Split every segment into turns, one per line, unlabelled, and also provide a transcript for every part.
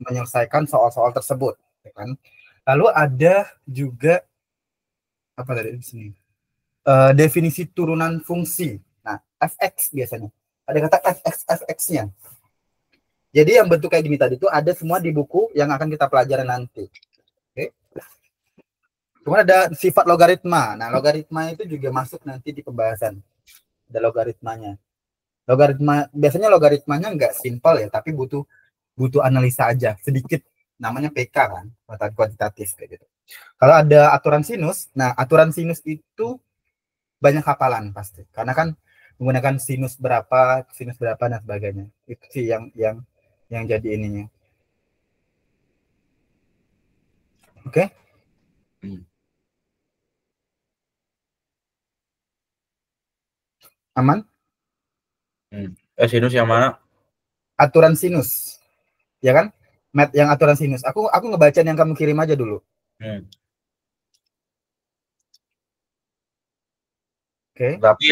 menyelesaikan soal-soal tersebut, ya kan? Lalu ada juga apa tadi di sini? Definisi turunan fungsi. Nah, fx biasanya. Ada kata fx-nya. Jadi yang bentuk kayak gini tadi itu ada semua di buku yang akan kita pelajari nanti. Oke. Kemudian ada sifat logaritma. Nah, logaritma itu juga masuk nanti di pembahasan. Ada logaritmanya. Logaritma biasanya logaritmanya nggak simpel ya, tapi butuh analisa aja sedikit. Namanya PK kan, kuantitatif kayak gitu. Kalau ada aturan sinus, nah aturan sinus itu banyak hafalan pasti, karena kan menggunakan sinus berapa dan sebagainya. Itu sih yang jadi ininya. Oke? Aman?
Sinus yang mana?
Aturan sinus, ya kan? Yang aturan sinus. Aku ngebaca yang kamu kirim aja dulu. Oke.
Tapi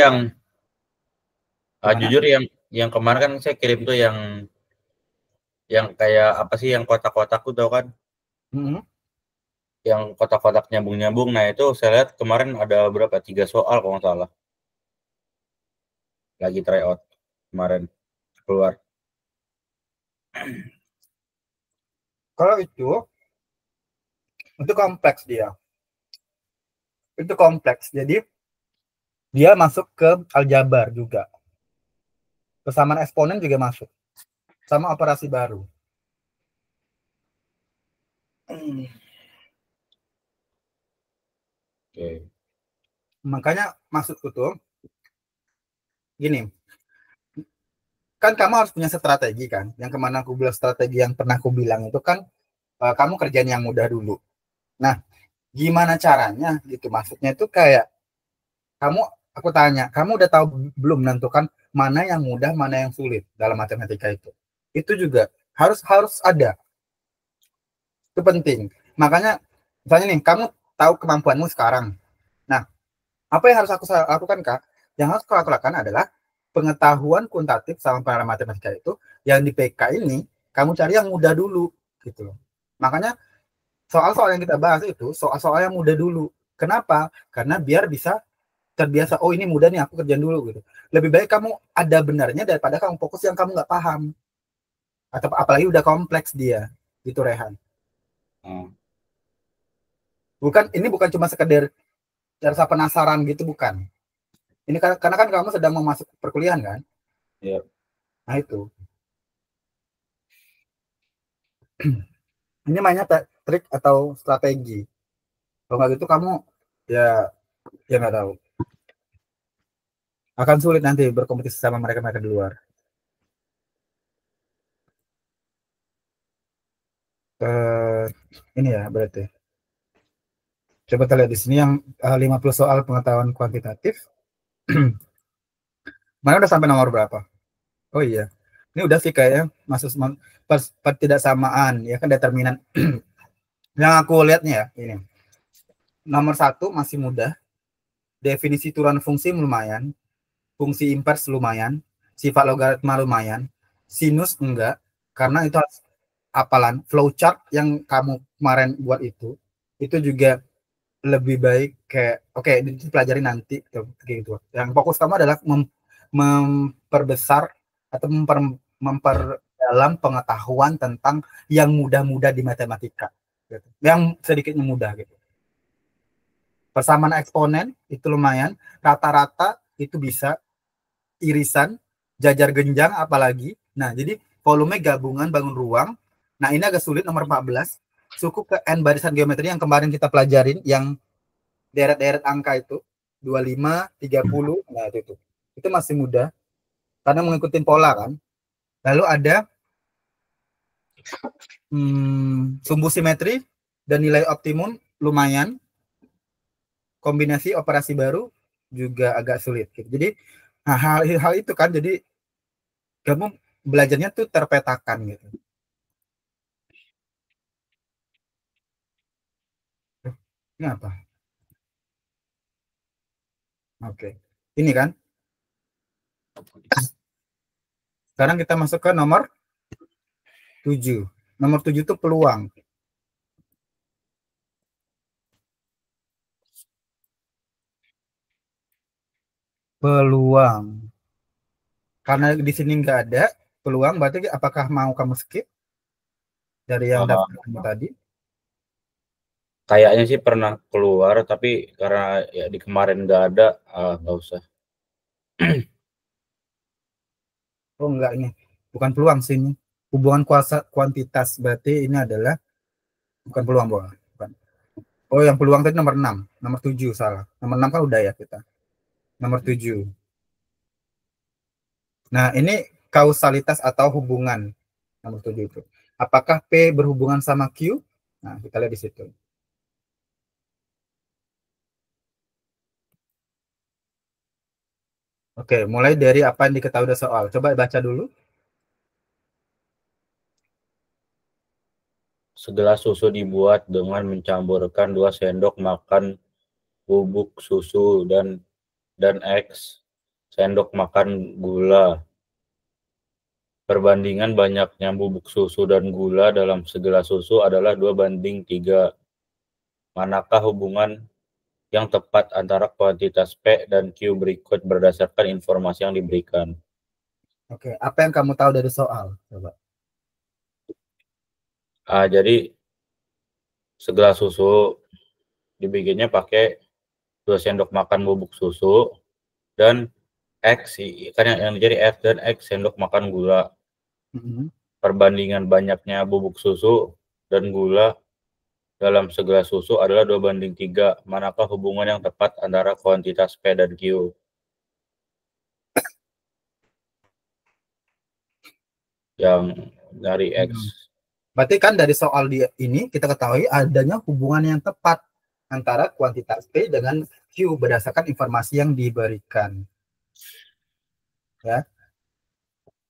jujur yang kemarin kan saya kirim tuh yang kayak apa sih yang kotak-kotak tuh tau kan? Yang kotak-kotak nyambung-nyambung. Nah itu saya lihat kemarin ada berapa? 3 soal kalau nggak salah. Lagi tryout kemarin keluar.
Kalau itu kompleks dia. Itu kompleks. Jadi dia masuk ke aljabar juga. Persamaan eksponen juga masuk. Sama operasi baru.
Okay.
Makanya maksudku tuh gini, kan kamu harus punya strategi kan. Yang kemana aku bilang strategi yang pernah aku bilang itu kan kamu kerjaan yang mudah dulu. Nah, gimana caranya gitu? Maksudnya itu kayak aku tanya, kamu udah tahu belum menentukan mana yang mudah, mana yang sulit dalam matematika itu? Itu juga harus ada. Itu penting. Makanya misalnya nih, kamu tahu kemampuanmu sekarang. Nah, apa yang harus aku lakukan, Kak? Yang harus aku lakukan adalah pengetahuan kuantitatif sama para matematika itu yang di PK ini kamu cari yang mudah dulu gitu loh. Makanya soal-soal yang kita bahas itu soal-soal yang mudah dulu. Kenapa? Karena biar bisa terbiasa, oh ini mudah nih aku kerjain dulu gitu. Lebih baik kamu ada benarnya daripada kamu fokus yang kamu nggak paham. Atau apalagi udah kompleks dia gitu, Rehan. Ini bukan cuma sekedar rasa penasaran gitu, bukan. Ini karena kan kamu sedang mau masuk perkuliahan kan?
Iya.
Nah itu. Ini mainnya trik atau strategi. Kalau nggak gitu kamu ya nggak tahu. Akan sulit nanti berkompetisi sama mereka-mereka di luar. Ini ya berarti. Coba kita lihat di sini yang 50 soal pengetahuan kuantitatif. Mana udah sampai nomor berapa? Oh iya. Ini udah sih kayaknya masuk pertidaksamaan ya kan, determinan. Yang aku lihatnya ya ini. Nomor 1 masih mudah. Definisi turunan fungsi lumayan. Fungsi invers lumayan. Sifat logaritma lumayan. Sinus enggak, karena itu hafalan. Flowchart yang kamu kemarin buat itu juga lebih baik kayak oke, dipelajari nanti gitu. Yang fokus kamu adalah memperbesar atau memperdalam pengetahuan tentang yang mudah-mudah di matematika gitu. Yang sedikitnya mudah gitu. Persamaan eksponen itu lumayan, rata-rata itu bisa, irisan, jajar genjang apalagi. Nah, jadi volume gabungan bangun ruang. Nah, ini agak sulit nomor 14. Suku ke N barisan geometri yang kemarin kita pelajarin, yang deret-deret angka itu 25, 30. Nah, itu masih mudah karena mengikuti pola kan. Lalu ada sumbu simetri dan nilai optimum lumayan. Kombinasi operasi baru juga agak sulit gitu. Jadi hal itu kan, jadi kamu belajarnya tuh terpetakan gitu. Ini apa? Oke. Ini kan. Sekarang kita masuk ke nomor 7. Nomor 7 itu peluang. Peluang. Karena di sini nggak ada peluang, berarti apakah mau kamu skip dari yang daftar kamu tadi?
Kayaknya sih pernah keluar, tapi karena ya di kemarin nggak ada, nggak usah.
Oh enggak, ini bukan peluang sih ini. Hubungan kuasa kuantitas, berarti ini adalah bukan peluang, bukan. Oh, yang peluang tadi nomor 6, nomor 7 salah. Nomor 6 kan udah ya kita. Nomor 7. Nah, ini kausalitas atau hubungan nomor 7 itu. Apakah P berhubungan sama Q? Nah, kita lihat di situ. Oke, mulai dari apa yang diketahui dari soal. Coba baca dulu.
Segelas susu dibuat dengan mencampurkan 2 sendok makan bubuk susu dan X sendok makan gula. Perbandingan banyaknya bubuk susu dan gula dalam segelas susu adalah 2:3. Manakah hubungan yang tepat antara kuantitas P dan Q berikut berdasarkan informasi yang diberikan?
Oke, apa yang kamu tahu dari soal? Coba.
Jadi segelas susu dibikinnya pakai 2 sendok makan bubuk susu dan X, kan yang jadi F dan X sendok makan gula. Perbandingan banyaknya bubuk susu dan gula dalam segelas susu adalah 2:3. Manakah hubungan yang tepat antara kuantitas P dan Q? Yang dari X.
Berarti kan dari soal ini kita ketahui adanya hubungan yang tepat antara kuantitas P dengan Q berdasarkan informasi yang diberikan. Ya.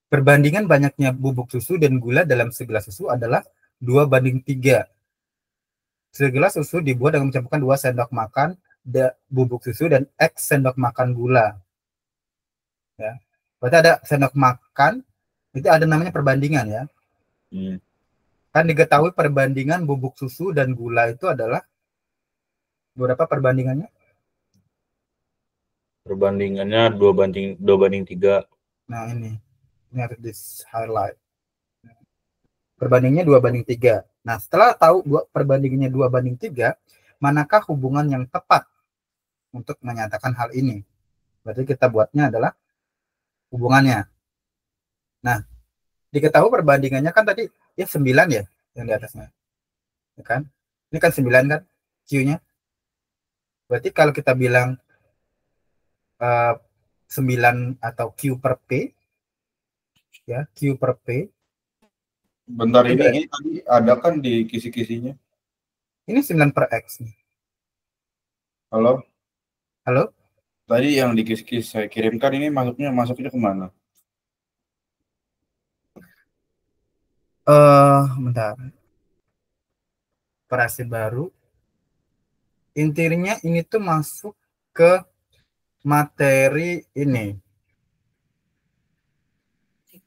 Perbandingan banyaknya bubuk susu dan gula dalam segelas susu adalah 2:3. Segelas susu dibuat dengan mencampurkan 2 sendok makan bubuk susu dan X sendok makan gula. Ya. Berarti ada sendok makan, itu ada namanya perbandingan ya. Kan diketahui perbandingan bubuk susu dan gula itu adalah berapa perbandingannya?
Perbandingannya 2:3.
Nah, ini harus di highlight. Perbandingannya 2:3. Nah, setelah tahu perbandingannya 2:3, manakah hubungan yang tepat untuk menyatakan hal ini? Berarti kita buatnya adalah hubungannya. Nah, diketahui perbandingannya kan tadi ya 9 ya yang di atasnya. Ya kan? Ini kan 9 kan Q-nya. Berarti kalau kita bilang 9 atau Q per P, ya, Q per P.
Bentar, ini tadi ada kan di kisi-kisinya.
Ini 9 per X nih.
Halo?
Halo?
Tadi yang di kisi-kisi saya kirimkan ini masuknya kemana?
Bentar. Operasi baru. Intinya ini tuh masuk ke materi ini.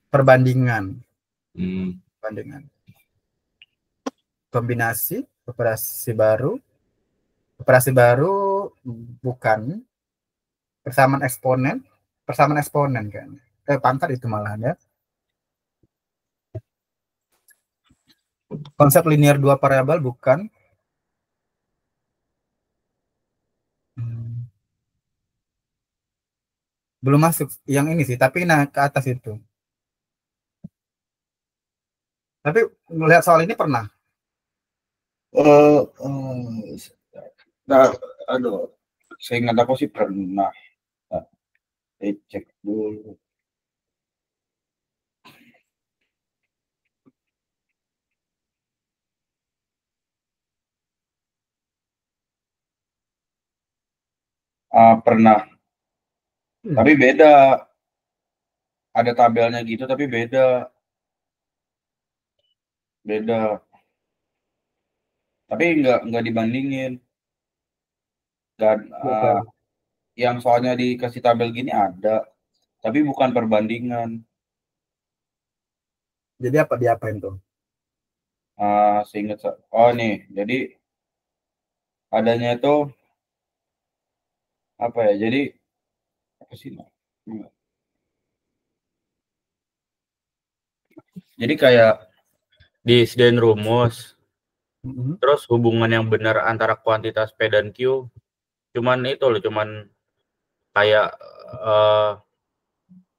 Perbandingan. Perbandingan. Kombinasi, operasi baru. Operasi baru bukan. Persamaan eksponen. Persamaan eksponen kan. Pangkat itu malahan ya. Konsep linear dua variabel bukan. Belum masuk yang ini sih, tapi nah ke atas itu. Tapi melihat soal ini pernah.
Nah, aduh, saya ingat aku sih pernah. Saya cek dulu. Pernah. Tapi beda. Ada tabelnya gitu, tapi beda. Beda. Tapi nggak dibandingin. Dan yang soalnya dikasih tabel gini ada, tapi bukan perbandingan.
Jadi apa diapain tuh?
Seingat oh nih, jadi adanya itu apa ya? Jadi apa sih? Jadi kayak disediain rumus, terus hubungan yang benar antara kuantitas P dan Q, cuman itu loh, cuman kayak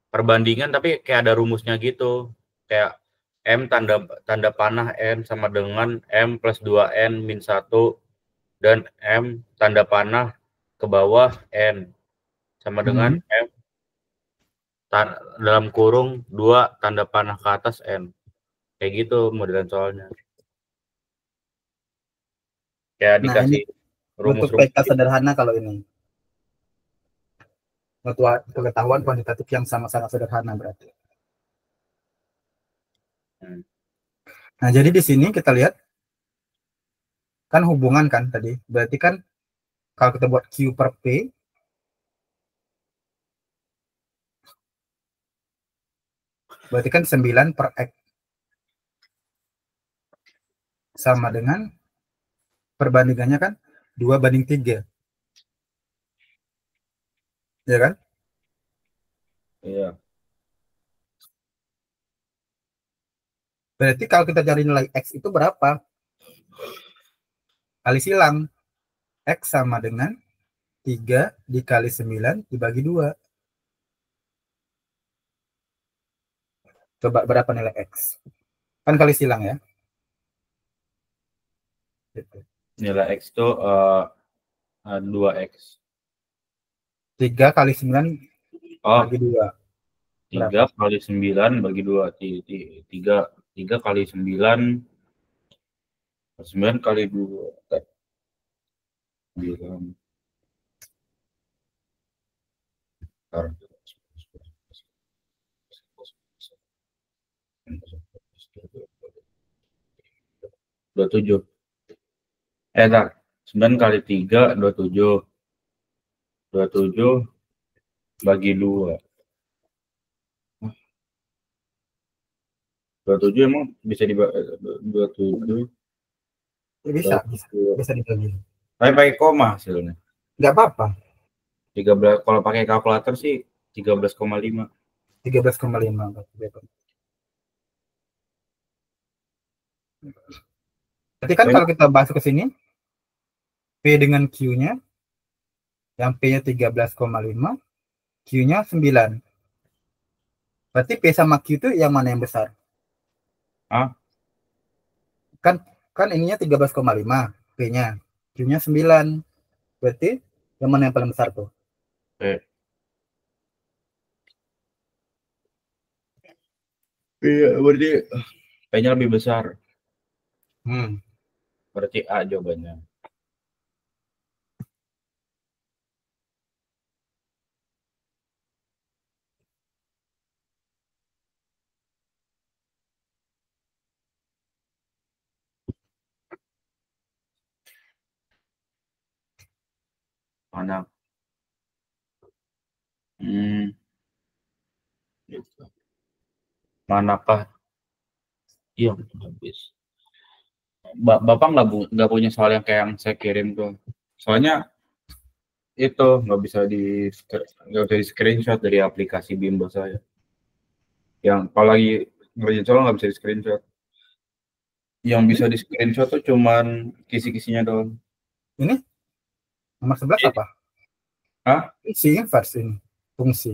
perbandingan tapi kayak ada rumusnya gitu, kayak M tanda panah N sama dengan M plus 2N min 1 dan M tanda panah ke bawah N sama dengan M dalam kurung 2 tanda panah ke atas N. Kayak gitu modelan soalnya. Kayak
Nah, ini
dikasih
bentuk
rumus-rumus
PK sederhana kalau ini. Pengetahuan kuantitatif yang sangat-sangat sederhana berarti. Nah, jadi di sini kita lihat kan hubungan kan tadi. Berarti kan kalau kita buat Q per P, berarti kan 9 per X sama dengan perbandingannya kan 2:3. Ya kan?
Iya.
Berarti kalau kita cari nilai X itu berapa? Kali silang. X sama dengan 3 dikali 9 dibagi 2. Coba berapa nilai X? Kan kali silang ya. Gitu.
Nilai X itu 2X.
3 kali 9
Oh,
bagi 2.
3 kali 9 bagi 2. 3 kali 9. 9 kali 2. 9. 27. 9 kali 3, 27. 27 bagi 2. 27 emang bisa dibagi 27.
Bisa dibagi.
Pakai koma hasilnya.
Nggak apa-apa.
13 kalau pakai kalkulator sih 13,5.
13,5. Berarti kan kalau kita bahas ke sini, P dengan Q-nya, yang P-nya 13,5, Q-nya 9. Berarti P sama Q itu yang mana yang besar? Kan ininya 13,5 P-nya. Q-nya 9. Berarti yang mana yang paling besar tuh?
Iya, berarti P-nya lebih besar.
Hmm.
Berarti A jawabannya. Mana? Gitu. Manakah yang habis? Bapak nggak punya soal yang kayak yang saya kirim tuh. Soalnya itu nggak bisa di screenshot dari aplikasi Bimbo saya. Yang kalau lagi ngerjain soal nggak bisa di screenshot. Yang bisa di screenshot tuh cuman kisi-kisinya doang.
Ini nomor 11 apa? Fungsi inverse ini. Fungsi.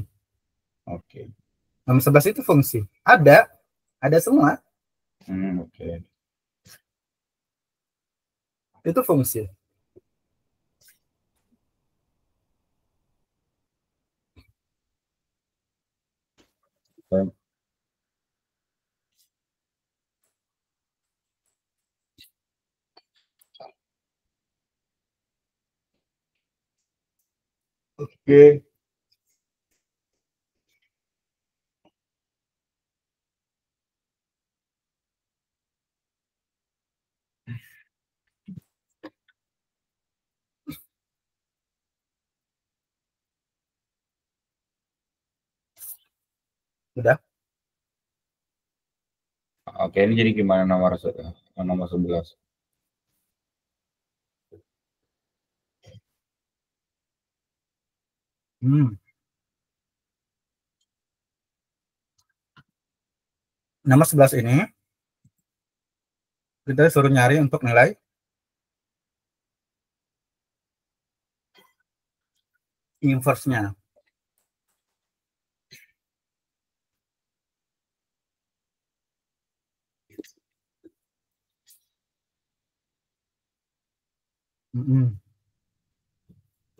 Oke.
Nomor 11 itu fungsi. Ada semua.
Oke.
Itu fungsi.
Oke.
Udah.
Oke, ini jadi gimana nomor 11?
Nomor 11 ini kita suruh nyari untuk nilai inverse-nya.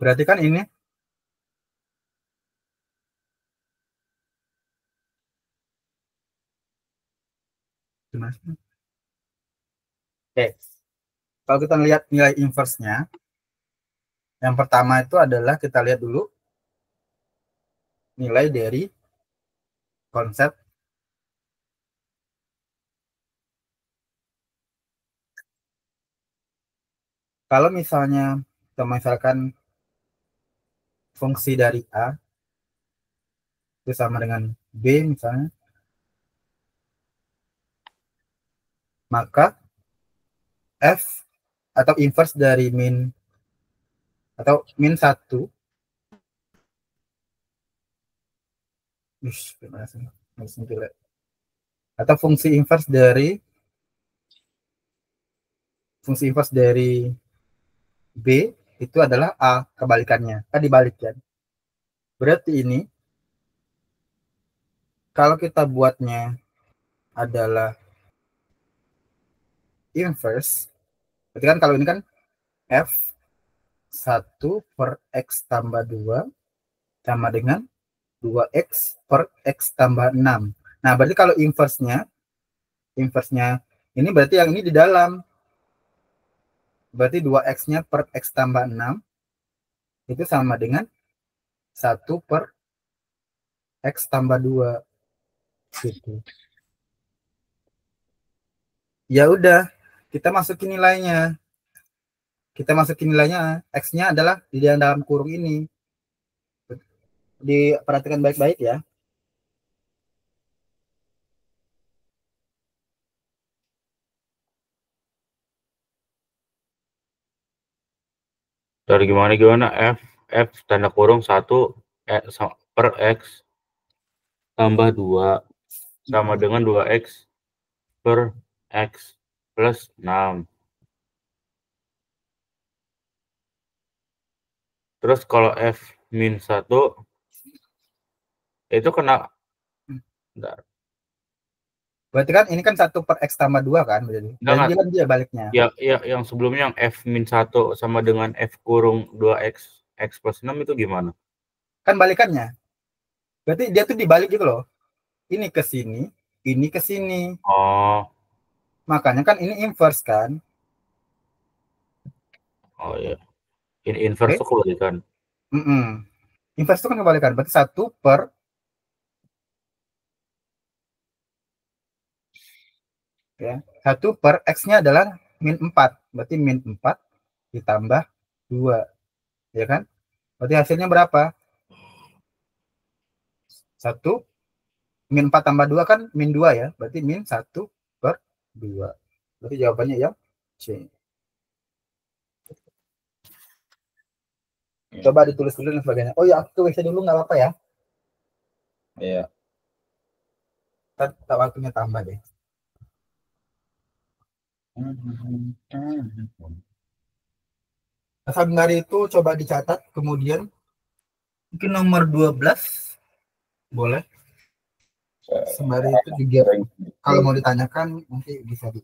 Berarti kan ini gimana sih? Oke. Kalau kita lihat nilai inverse-nya, yang pertama itu adalah kita lihat dulu nilai dari konsep kalau misalnya misalkan fungsi dari A itu sama dengan B misalnya, maka F atau inverse dari min atau min 1 atau fungsi inverse dari B itu adalah A, kebalikannya. Kan dibalik kan. Berarti ini kalau kita buatnya adalah inverse, berarti kan kalau ini kan F 1 per X tambah 2 sama dengan 2X per X tambah 6. Nah, berarti kalau inverse-nya ini berarti yang ini di dalam. Berarti 2X-nya per X tambah 6 itu sama dengan 1 per X tambah 2. Gitu. Ya udah, kita masukin nilainya. X-nya adalah di dalam kurung ini. Diperhatikan baik-baik ya.
Dari gimana F tanda kurung 1 per X tambah 2 sama dengan 2X per X plus 6. Terus kalau F min 1 itu kena. Bentar.
Berarti kan ini kan 1 per X tambah 2 kan. Dan dia baliknya.
Ya, yang sebelumnya yang F min 1 sama dengan F kurung 2X X plus 6 itu gimana?
Kan balikannya. Berarti dia tuh dibalik gitu loh. Ini ke sini, ini ke sini.
Oh.
Makanya kan ini inverse kan.
Oh iya. Ini inverse tuh kebalikan.
Inverse itu kan kebalikan. Berarti 1 per ya, 1 per X-nya adalah min 4. Berarti min 4 ditambah 2. Ya kan? Berarti hasilnya berapa? 1 min 4 tambah 2 kan min 2 ya. Berarti min 1 per 2. Berarti jawabannya yang C. Coba ditulis dulu dan sebagainya. Oh ya, aku ke WC dulu nggak apa-apa ya?
Iya.
Tak waktunya tambah deh. Sembari itu coba dicatat, kemudian mungkin nomor 12 boleh. Sembari itu juga kalau mau ditanyakan nanti bisa di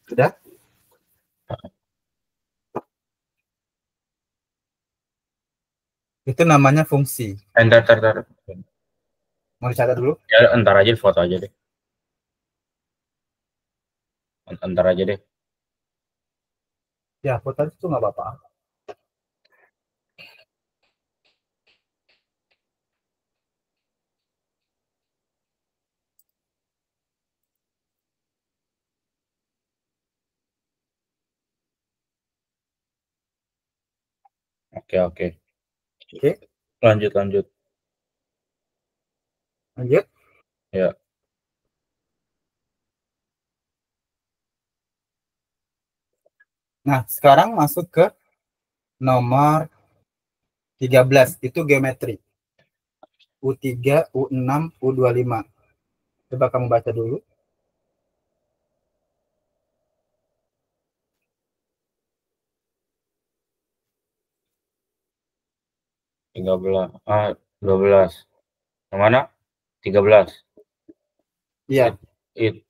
Sudah? Itu namanya fungsi.
Entar.
Mau dicatat dulu?
Ya, entar aja foto aja deh. Entar aja deh.
Ya, foto itu nggak apa-apa.
Oke.
Oke,
Lanjut.
lanjut.
Ya.
Nah, sekarang masuk ke nomor 13. Itu geometri. U3, U6, U25. Coba kamu baca dulu.
Tiga belas. 12. Yang mana? 13.
Iya,
It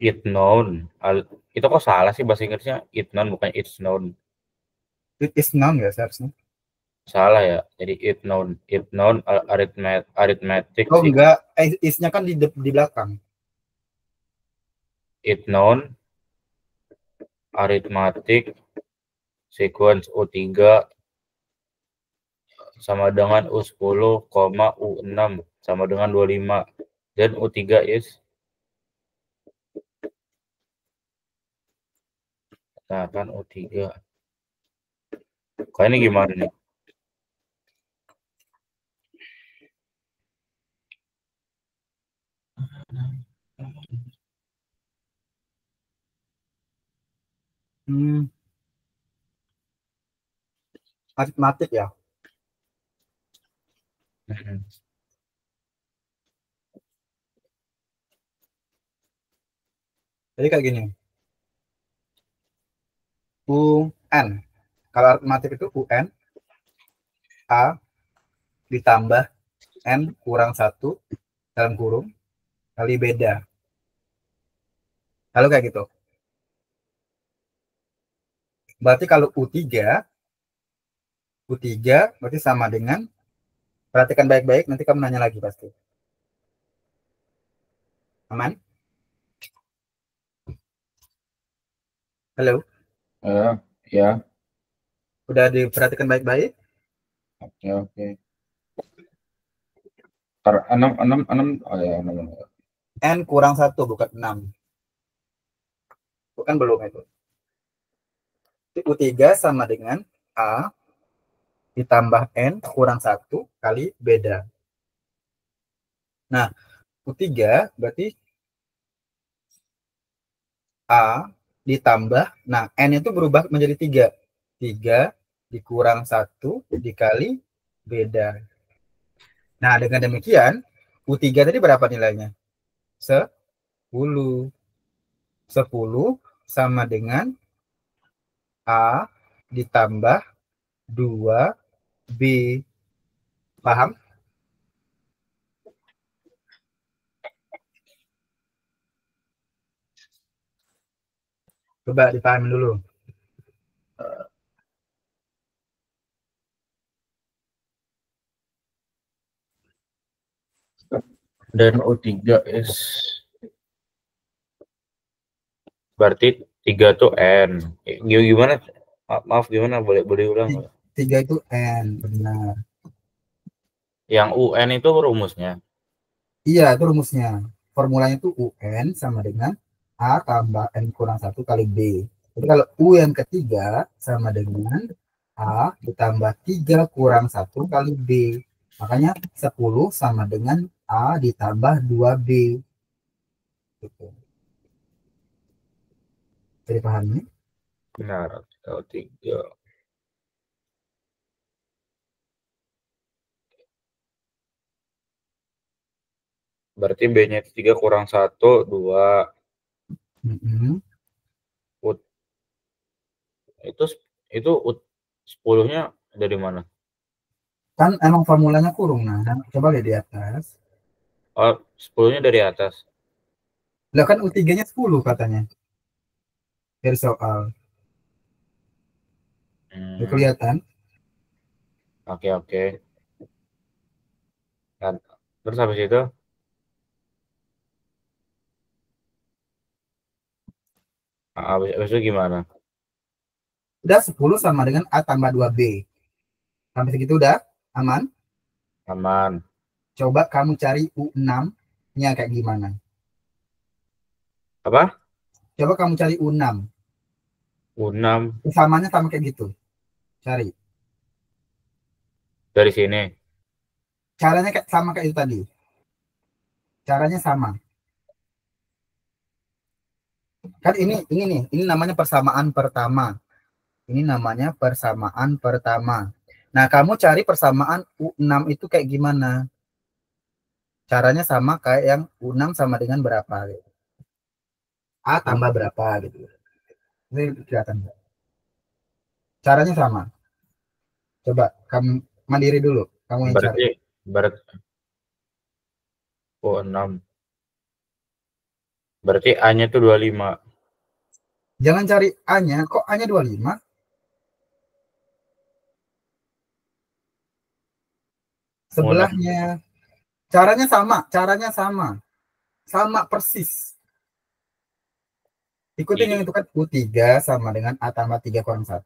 it known. Itu kok salah sih bahasa Inggrisnya? It known bukan it's known.
it is noun ya seharusnya.
Salah ya. Jadi it known arithmetic
Oh enggak, is-nya kan di belakang.
it known arithmetic sequence U3 sama dengan U10, U6 sama dengan 25 dan U3 is. Nah, kan U3. Kayaknya ini gimana nih?
Aritmatik ya. Jadi kayak gini. UN. Kalau aritmatik itu UN A ditambah N kurang 1 dalam kurung kali beda. Lalu kayak gitu. Berarti kalau U3 berarti sama dengan, perhatikan baik-baik, nanti kamu nanya lagi pasti. Aman? Halo?
Ya.
Udah diperhatikan baik-baik?
Oke. 6. Oh ya, 6.
N kurang 1 bukan 6. Bukan belum itu. U3 sama dengan A ditambah N kurang 1 kali beda. Nah, U3 berarti A ditambah, nah N itu berubah menjadi 3. 3 dikurang 1 dikali beda. Nah, dengan demikian, U3 tadi berapa nilainya? 10. 10 sama dengan A ditambah 2B. Paham? Coba dipahami dulu.
Dan U3 is berarti 3 tuh N. Gimana? Maaf gimana? Boleh ulang?
3 itu N, benar.
Yang UN itu rumusnya.
Iya, itu rumusnya. Formulanya itu UN sama dengan A tambah N kurang 1 kali B. Jadi kalau U yang ketiga sama dengan A ditambah 3 kurang 1 kali B. Makanya 10 sama dengan A ditambah 2B. Gitu. Jadi pahami?
Benar. U3. Berarti B-nya 3 kurang 1, 2. Itu 10-nya dari mana?
Kan emang formulanya kurung. Nah, coba lihat di atas.
Oh, 10-nya dari atas.
Lah kan U3-nya 10 katanya. Dari soal. Udah kelihatan?
Oke, oke. Kan. Terus habis itu habis itu gimana?
Udah 10 sama dengan A tambah 2B. Sampai segitu udah aman?
Aman.
Coba kamu cari U6-nya kayak gimana.
Apa?
Coba kamu cari U6.
U6
Samanya sama kayak gitu. Cari.
dari sini.
Caranya kayak sama kayak itu tadi. Caranya sama. Kan ini nih, ini namanya persamaan pertama. Ini namanya persamaan pertama. Nah, kamu cari persamaan U6 itu kayak gimana? Caranya sama kayak yang U6 sama dengan berapa gitu. A tambah berapa gitu. Ini kelihatan. Caranya sama. Coba kamu mandiri dulu, kamu yang cari.
Berarti U6. Berarti A-nya itu 25.
Jangan cari A-nya, kok A-nya 25?
U6.
Sebelahnya. Caranya sama, caranya sama. Sama persis. Ikutin yang itu kan U3 sama dengan A tambah 3 kurang 1.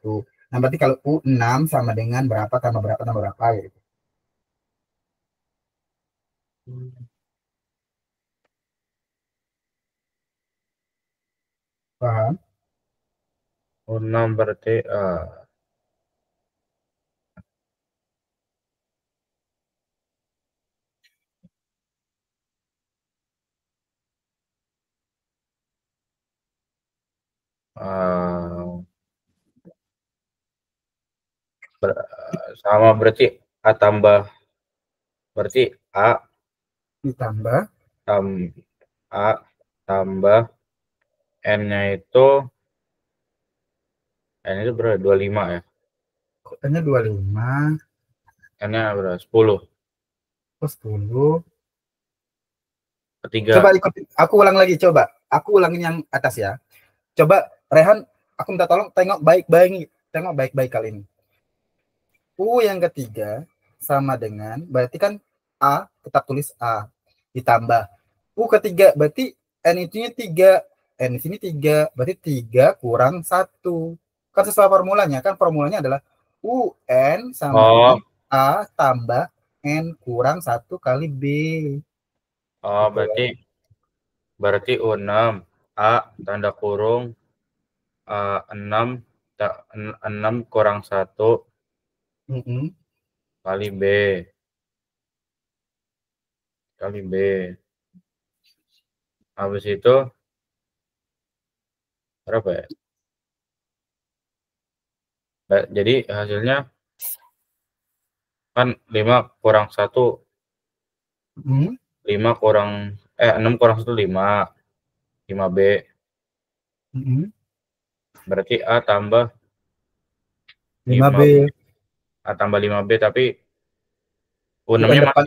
Nah, berarti kalau U6 sama dengan berapa tambah berapa gitu. Paham?
U6 berarti uh, sama berarti A tambah berarti
Ditambah
tam, A tambah N-nya itu N itu berapa? 25 ya.
kotanya 25,
N-nya berapa? 10.
terus 10.
Ketiga.
Coba ikut, aku ulang lagi, coba. Aku ulangin yang atas ya. Coba Rehan, aku minta tolong tengok baik-baik, tengok baik-baik kali ini. U yang ketiga sama dengan, berarti kan A, tetap tulis A. Ditambah. U ketiga, berarti N itu 3. N di sini 3, berarti 3 kurang 1. Kan sesuai formulanya, kan formulanya adalah UN sama dengan A tambah N kurang 1 kali B.
Oh, berarti U6 A tanda kurung 6 6 kurang 1 kali B kali B. Habis itu berapa ya? Jadi hasilnya kan 5 kurang 1 5 kurang 6 kurang 1 5 B. Berarti A tambah
5B.
A tambah 5B tapi
UN
U6-nya
depan.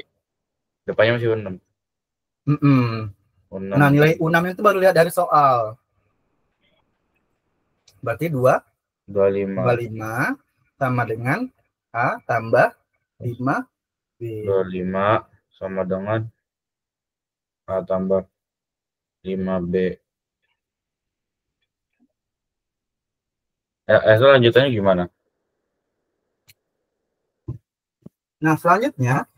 depannya masih U6. U6.
Nah, nilai U6 itu baru lihat dari soal. Berarti 25 sama dengan A tambah 5B.
25 sama dengan A tambah 5B. Itu lanjutannya gimana?
Nah, selanjutnya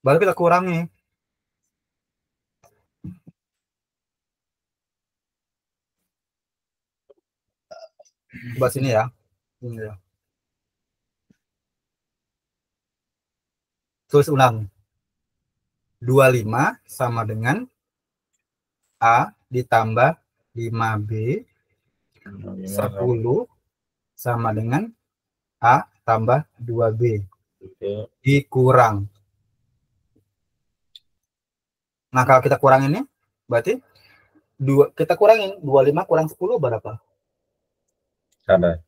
baru kita kurangi. Coba sini ya. Ini ya. Tulis ulang. 25 sama dengan A ditambah 5B 10 sama dengan A tambah 2B dikurang. Nah, kalau kita kurang ini berarti kita kurangin 25 kurang 10 berapa?
Ada.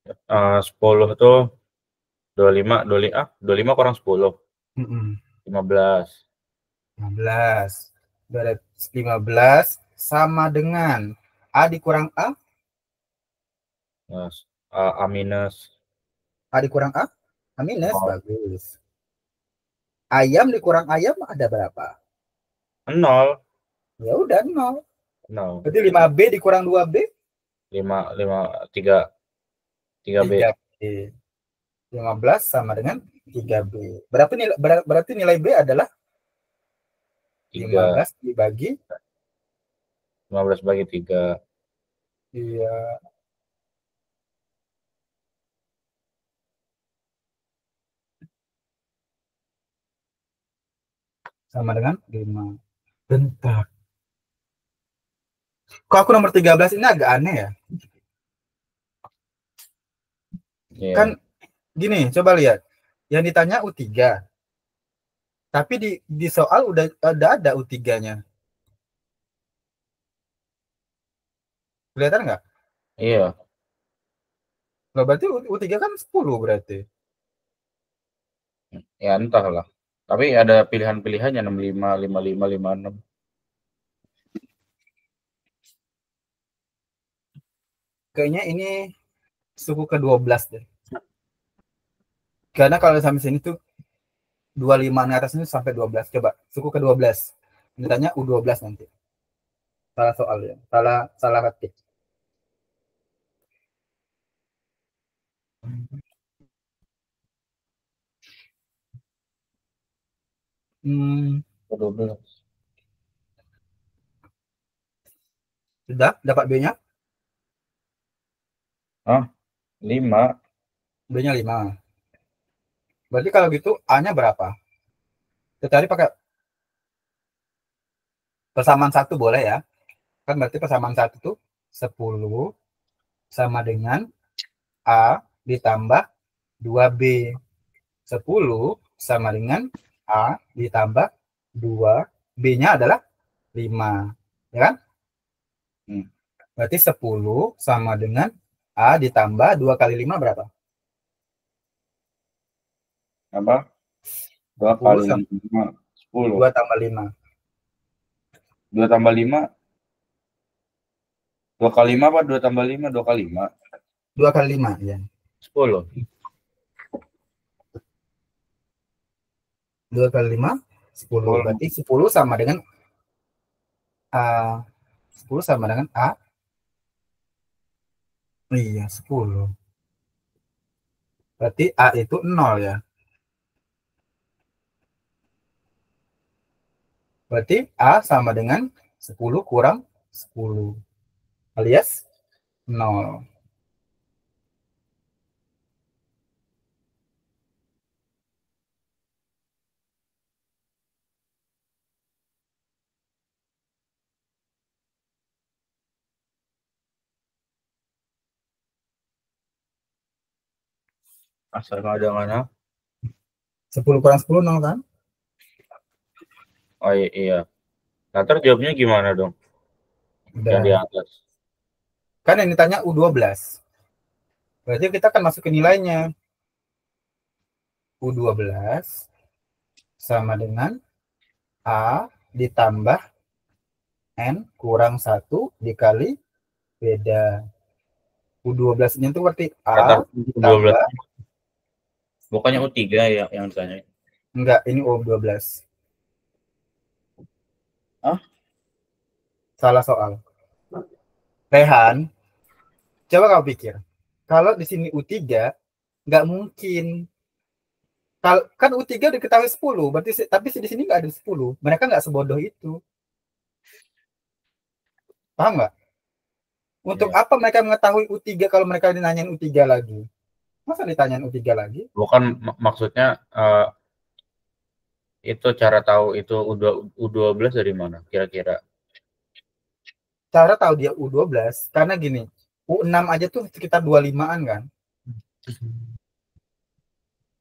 10 tuh 25 kurang 10. 15.
15. Berarti 15 sama dengan A dikurang A.
A minus.
A dikurang A. A minus.
Oh.
Bagus. Ayam dikurang ayam ada berapa?
0.
Ya udah 0.
0.
Berarti 5B dikurang 2B?
3B.
15 sama dengan 3B. Berarti nilai B adalah 15 dibagi
15 bagi 3.
Iya. Sama dengan 5. Bentar. Kok aku nomor 13 ini agak aneh ya?
Yeah.
Kan gini, coba lihat. Yang ditanya U3. Tapi di soal udah ada U3-nya. Kelihatan nggak?
Iya.
Loh, berarti U3 kan 10 berarti.
Ya entahlah. Tapi ada pilihan-pilihannya 65, 55, 56.
Kayaknya ini suku ke-12 deh. Karena kalau sampai sini tuh 25 di atas ini sampai 12. Coba, suku ke-12. Ditanya U12 nanti. Salah soal ya. Salah ketik.
Ke-12.
Sudah dapat B-nya?
5.
B-nya 5. Berarti kalau gitu A-nya berapa? Kita cari pakai persamaan 1 boleh ya? Kan berarti persamaan 1 tuh 10 sama dengan A ditambah 2B. 10 sama dengan A ditambah 2. B-nya adalah 5. Ya kan? Berarti 10 sama dengan A ditambah 2 kali 5 berapa?
Apa? 2 kali 5. 10.
2 tambah 5.
2 tambah 5. 2 kali 5 apa? 2 tambah 5? 2 kali 5.
2 kali 5, ya.
10.
2 kali 5, 10. Berarti 10 sama dengan A. 10 sama dengan A. Iya, 10. Berarti A itu 0 ya. Berarti A sama dengan 10 kurang 10. Alias 0.
Asal ada mana?
10 kurang 10, 0 kan?
Oh iya. Nah, terus jawabnya gimana dong? Yang di
Udah.
atas.
Kan yang ditanya U12. Berarti kita akan masuk ke nilainya. U12 sama dengan A ditambah N kurang 1 dikali beda. U12-nya itu berarti A ditambah.
Bukannya U3 ya yang ditanya?
Enggak, ini U12. Salah soal. Rehan, coba kau pikir. Kalau di sini U3, nggak mungkin. Kalau kan U3 diketahui 10, berarti tapi di sini nggak ada 10. Mereka nggak sebodoh itu. Paham nggak? Untuk apa mereka mengetahui U3 kalau mereka dinanyain U3 lagi? Masa ditanyain U3 lagi?
Bukan maksudnya itu cara tahu itu U12 dari mana kira-kira?
Cara tahu dia U12 karena gini, U6 aja tuh sekitar 25-an kan.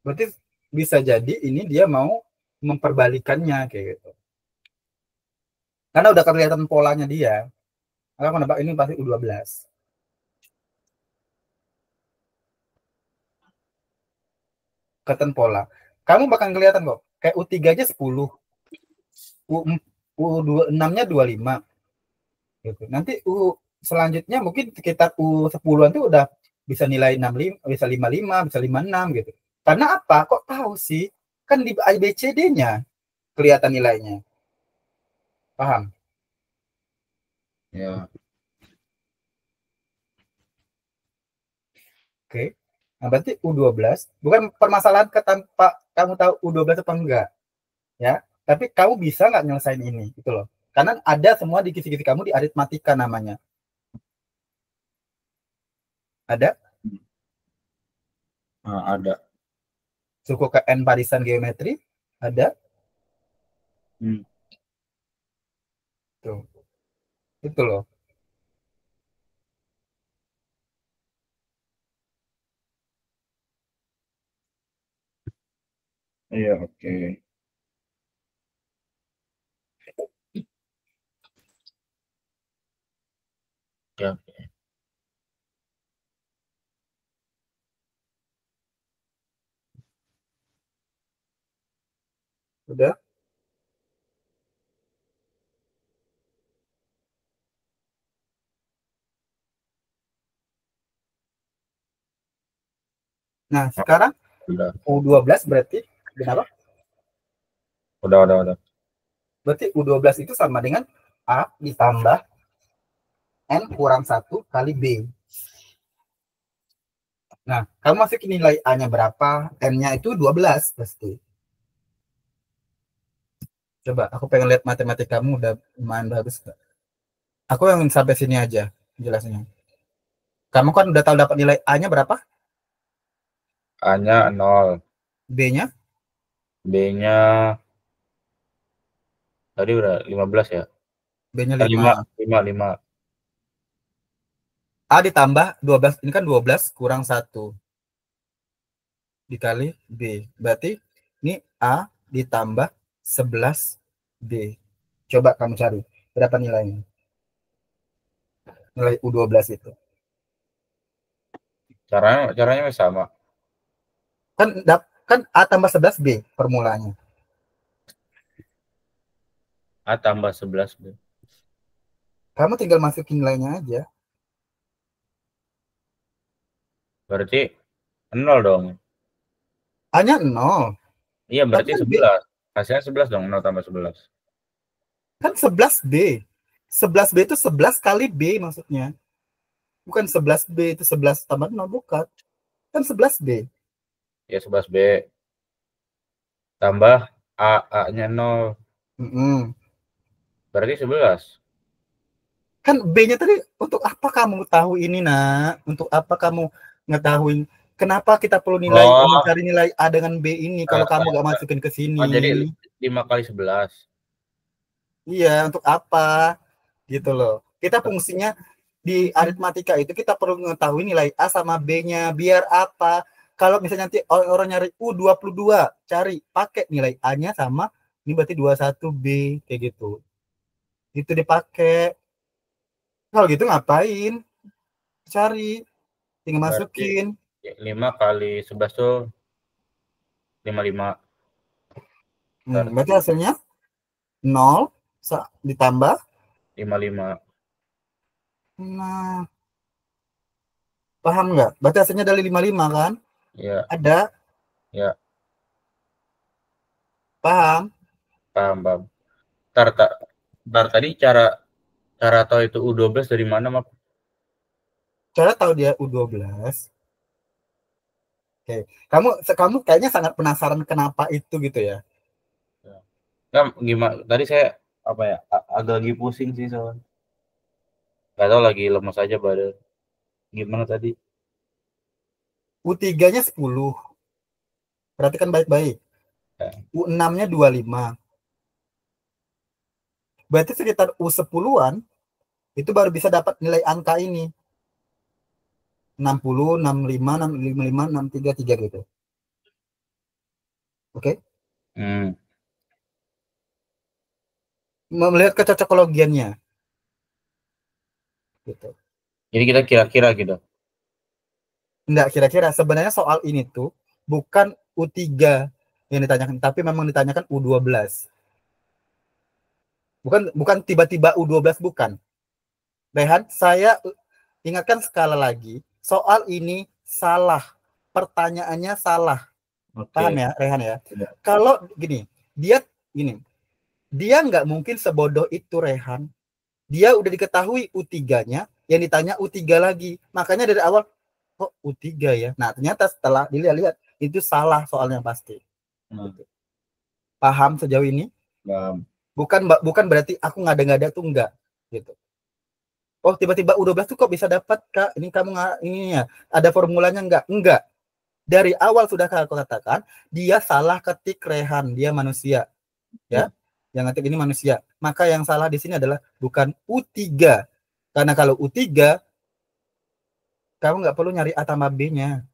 Berarti bisa jadi ini dia mau memperbalikannya kayak gitu. Karena udah kelihatan polanya dia. Aku menebak ini pasti U12. kelihatan pola. Kamu bakal kelihatan kok. Kayak U3 aja 10. U6-nya 25. Gitu. Nanti selanjutnya mungkin sekitar U10-an tuh udah bisa nilai 65, bisa 55, bisa 56 gitu. Karena apa? Kok tahu sih? Kan di IBCD-nya kelihatan nilainya. Paham?
Ya.
Oke. Nah, berarti U12 bukan permasalahan tanpa kamu tahu U12 apa enggak, ya. Tapi kamu bisa nggak nyelesain ini, gitu loh. Karena ada semua di kisi-kisi kamu di aritmatika namanya. Ada
Ada.
suku ke N barisan geometri, ada. Tuh. Itu loh.
Iya, oke. Ya.
Udah. Nah,
Oh,
sekarang
udah.
U12 berarti kenapa?
Udah.
Berarti U12 itu sama dengan A ditambah N kurang 1 kali B. Nah, kamu masukin nilai A-nya berapa? N-nya itu 12 pasti. Coba, aku pengen lihat matematik kamu udah lumayan bagus. Aku yang sampai sini aja jelasnya. Kamu kan udah tahu dapat nilai A-nya berapa?
A-nya 0.
B-nya?
B-nya tadi udah 15 ya?
B-nya
5,
5.
5.
A ditambah 12, ini kan 12 kurang 1 dikali B. Berarti ini A ditambah 11 B. Coba kamu cari berapa nilainya. Nilai U12 itu.
Caranya masih sama.
Kan A tambah 11 B formulanya.
A tambah 11 B.
Kamu tinggal masukin nilainya aja.
Berarti 0 dong.
A-nya 0.
Iya,
Tapi
berarti
kan B
11. Hasilnya 11 dong, 0 tambah 11.
kan 11 B. 11 B itu 11 kali B maksudnya. Bukan 11 B itu 11 tambah 0, bukan. Kan 11 B.
Ya, 11 B. Tambah A-nya 0.
Mm-mm.
Berarti 11.
Kan B-nya tadi untuk apa kamu tahu ini, nak? Untuk apa kamu ngetahuin? Kenapa kita perlu
Oh,
mencari nilai A dengan B ini kalau kamu gak masukin ke sini?
jadi 5 kali 11.
Iya, untuk apa? Gitu loh. Kita fungsinya di aritmatika itu kita perlu mengetahui nilai A sama B-nya. Biar apa? Kalau misalnya nanti orang nyari U22, cari pakai nilai A-nya sama ini berarti 21 B kayak gitu. Itu dipakai. Kalau gitu ngapain? Cari, tinggal
Berarti
masukin.
5 kali 11 tuh 55.
Berarti hasilnya 0 ditambah.
55.
Nah, paham nggak? Berarti hasilnya dari 55 kan?
Ya,
Ada,
ya,
paham?
paham. Ntar tadi cara tahu itu U12 dari mana, Mak?
Cara tahu dia U12. Oke. Kamu kayaknya sangat penasaran kenapa itu gitu ya.
Nggak, gimana? Tadi saya apa ya? Agak lagi pusing sih soalnya. Gak tahu, lagi lemas aja badan. Gimana tadi?
U3-nya 10. Perhatikan baik-baik.
Ya.
U6-nya 25. Berarti sekitar U10-an itu baru bisa dapat nilai angka ini. 60, 65, 65, 63, 3 gitu. Oke.
Hmm.
Melihat kecocokologiannya gitu.
Jadi kita kira-kira gitu.
Enggak, kira-kira sebenarnya soal ini tuh bukan U3 yang ditanyakan, tapi memang ditanyakan U12. Bukan tiba-tiba U12, bukan. Rehan, saya ingatkan sekali lagi, soal ini salah. Pertanyaannya salah. Paham
Oke.
ya, Rehan ya?
Ya.
Kalau dia nggak mungkin sebodoh itu, Rehan. Dia udah diketahui U3-nya, yang ditanya U3 lagi. Makanya dari awal, kok U3 ya? Nah, ternyata setelah dilihat-lihat, itu salah soalnya pasti. Gitu. Paham sejauh ini?
Paham.
Bukan berarti aku ngada-ngada tuh enggak. Gitu. Oh, tiba-tiba U12 tuh kok bisa dapat, Kak? Ini kamu ini ya, ada formulanya enggak? Enggak. Dari awal sudah aku katakan, dia salah ketik, Rehan. Dia manusia. Ya. Yang ngetik ini manusia. Maka yang salah di sini adalah bukan U3. Karena kalau U3, kamu nggak perlu nyari A tambah B-nya.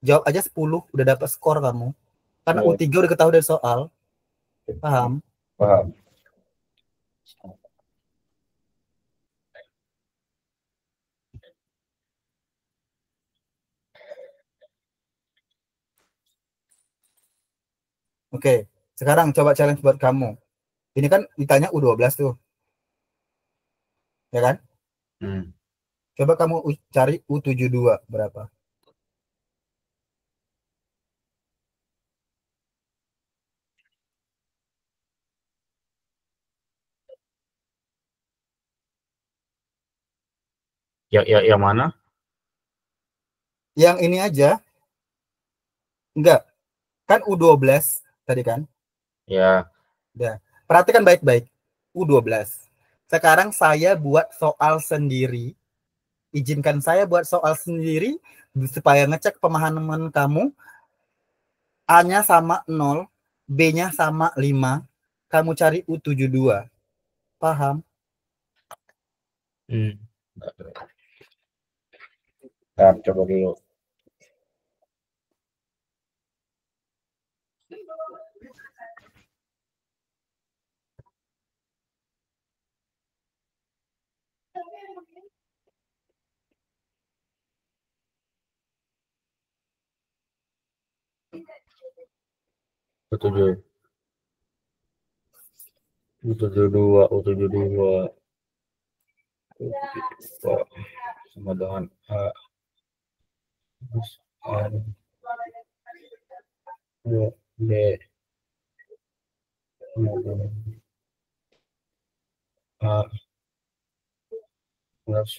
Jawab aja 10, udah dapat skor kamu. Karena
Ya,
U3 udah ketahui dari soal. Paham?
paham.
Oke. Sekarang coba challenge buat kamu. Ini kan ditanya U12 tuh. Ya kan?
Hmm.
Coba kamu cari U72 berapa.
Yang mana?
Yang ini aja. Enggak. Kan U12 tadi kan?
Ya.
Ya. Perhatikan baik-baik. U12. Sekarang saya buat soal sendiri. Izinkan saya buat soal sendiri supaya ngecek pemahaman kamu. A-nya sama 0, B-nya sama 5. Kamu cari U72. Paham?
Hmm. Bentar, coba dulu. U7, U72, U72, U72 sama dengan A, plus A, 2, B, sama dengan A, plus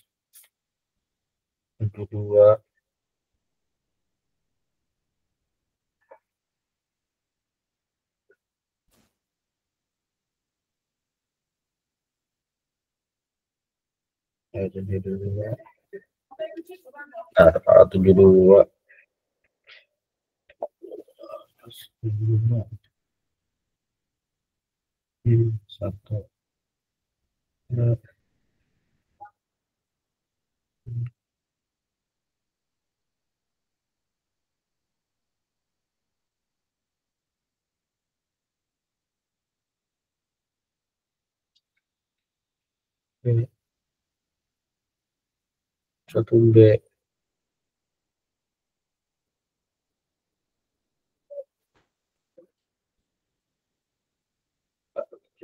U72, U72, A72, plus U72, satu, B, satu B,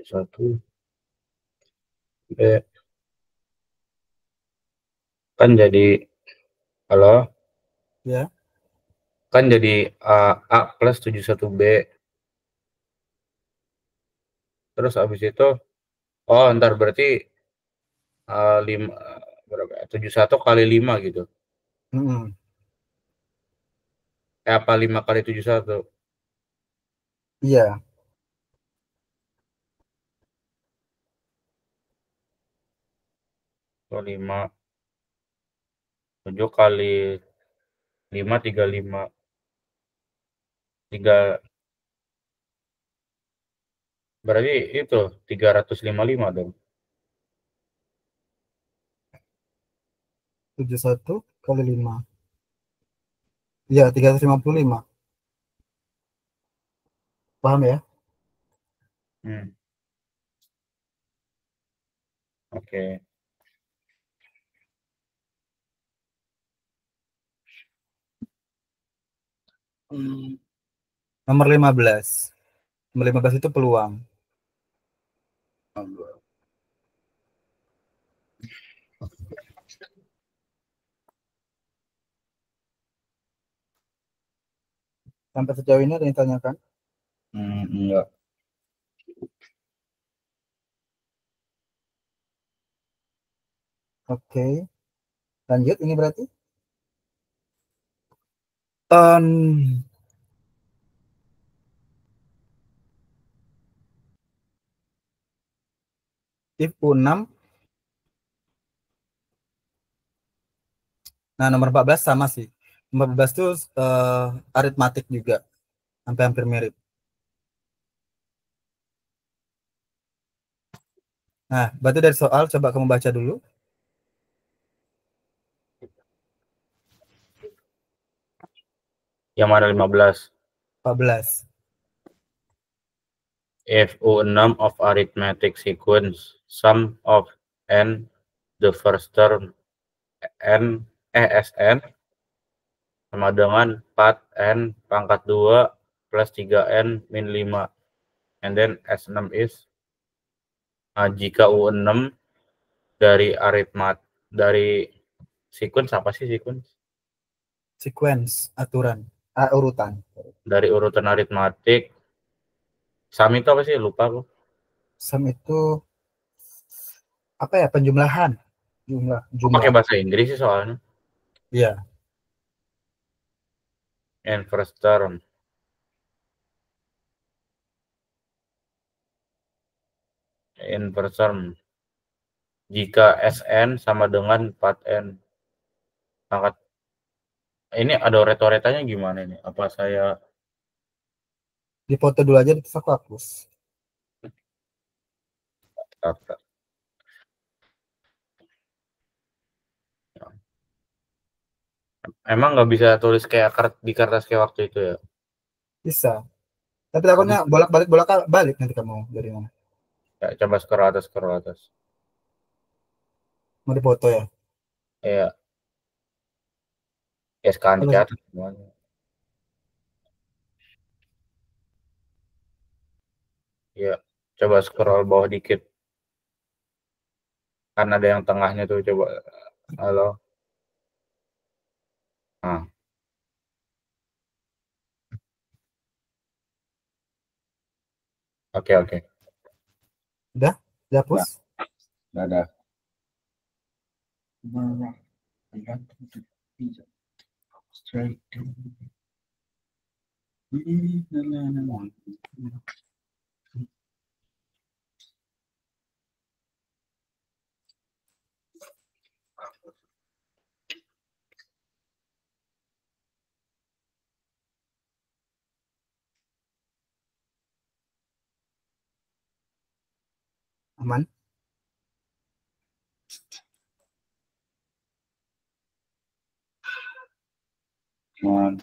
satu B, kan jadi, halo,
Ya.
kan jadi A plus 71B, terus habis itu, oh ntar berarti 5, berapa ya, 71 kali 5 gitu, apa 5 kali 71,
Iya.
oh 5, 7 kali 5, 35, 3, berarti itu 355 dong.
71 kali 5. Iya, 355. Paham ya?
Hmm, oke.
Hmm. Nomor 15. Nomor 15 itu peluang. Sampai sejauh ini ada yang tanyakan?
Enggak.
Oke. Lanjut ini berarti. Um, if U6. Nah, nomor 14 sama sih. Nomor 14 itu aritmatik juga. Hampir mirip. Nah, berarti dari soal coba kamu baca dulu.
Yang mana 15?
14.
If U6 of arithmetic sequence, sum of n, the first term n, Sn sama dengan 4n pangkat 2 plus 3n min 5. And then S6 is jika U6 dari dari sequence, apa sih sequence?
Sequence, aturan, urutan.
Dari urutan aritmatik. Sum itu apa sih? Lupa aku.
Sum itu apa ya? Penjumlahan.
Aku pakai bahasa Inggris sih soalnya.
Iya.
And first term. In first term. Jika Sn sama dengan 4n. Pangkat. Ini ada retoretanya gimana ini? Apa saya
Dipoto dulu aja, terus aku hapus.
Emang nggak bisa tulis kayak di kertas kayak waktu itu ya?
Bisa. Tapi takutnya bolak-balik nanti kamu dari mana.
Ya, coba scroll atas, scroll atas.
Mau dipoto ya?
Iya. Ya sekarang
Kalau
dicatat semuanya. Ya, coba scroll bawah dikit. Kan ada yang tengahnya tuh, coba. Halo. Nah. Oke, oke.
Udah? Dihapus?
Udah ada.
Aman?
Aman.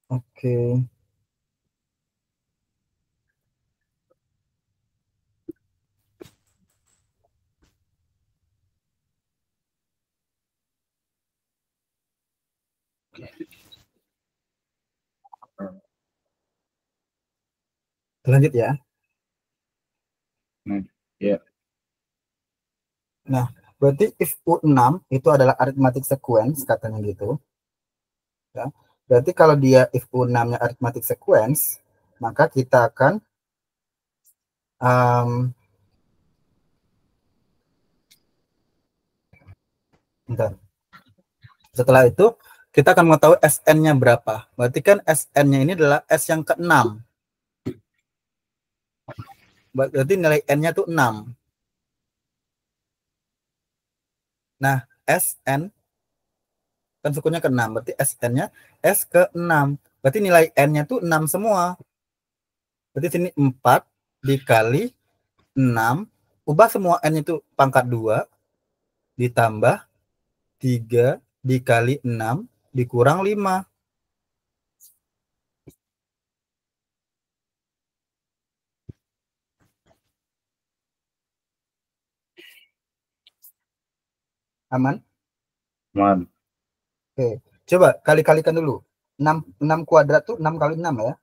Oke. Lanjut ya.
Ya.
Nah, berarti if U6 itu adalah arithmetic sequence, katanya gitu. Ya. Berarti kalau dia if U6-nya arithmetic sequence, maka kita akan bentar. Setelah itu, kita akan mengetahui Sn-nya berapa. Berarti kan Sn-nya ini adalah S yang ke-6. Berarti nilai N-nya itu 6. Nah, Sn kan sukunya ke-6. Berarti Sn-nya S ke-6. Berarti nilai N-nya itu 6 semua. Berarti sini 4 dikali 6. Ubah semua N itu pangkat 2. Ditambah 3 dikali 6 dikurang 5. Aman?
Man.
Oke, coba kali-kalikan dulu. 6 kuadrat tuh 6 kali 6 ya.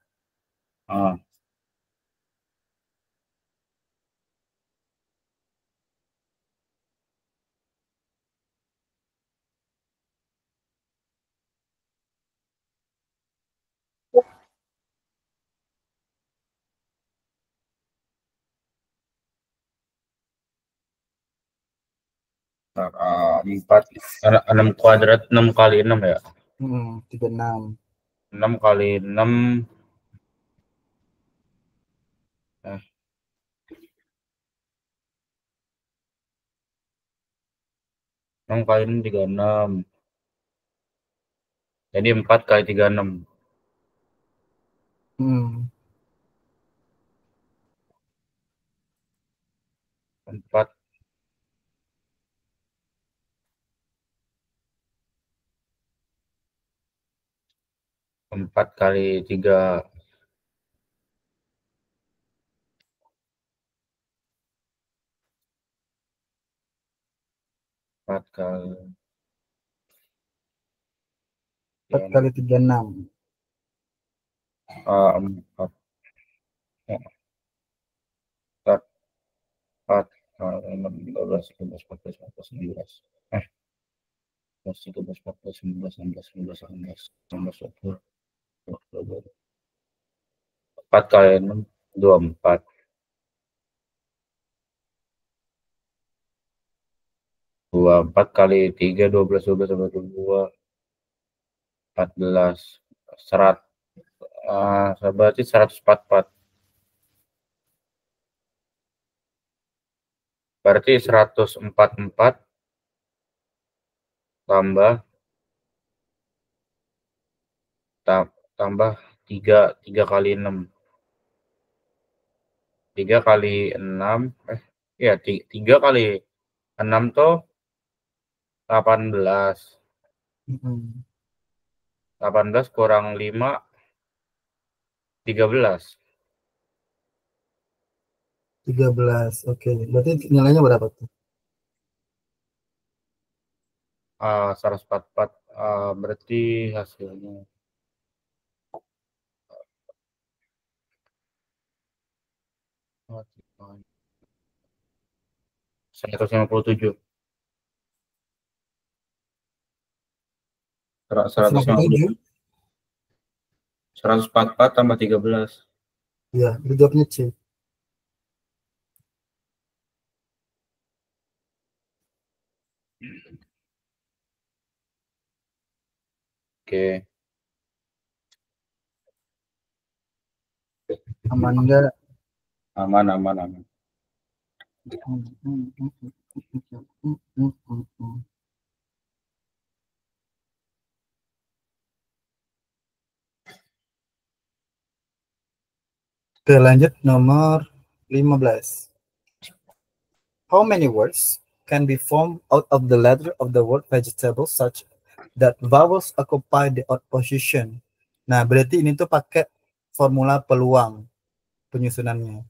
Ah. Empat, 6 kuadrat 6 kali 6 ya.
36.
6 kali 6 6 kali 6 36. Jadi 4 kali 36. 4 4 kali 3. 4 kali
4 kali 36.
4 4 4 6 12 13 14 15 16. 13 14 15 16 17 18 19 20 22. 4 kali 6 24. 4 kali 3 12 12 sampai 22. 14 100. Berarti 144. Berarti 144 tambah tambah 3 kali 6. 3 kali 6 ya 3 kali 6 tuh 18. 18 kurang 5 13.
13. Oke, berarti nilainya berapa tuh?
144. Berarti hasilnya 157. 157. 144 tambah 13.
Ya, itu jawabnya C.
Oke.
Aman enggak?
Aman, aman, aman.
Oke, lanjut nomor 15. How many words can be formed out of the letter of the word vegetable such that vowels occupy the odd position? Nah, berarti ini tuh pakai formula peluang penyusunannya.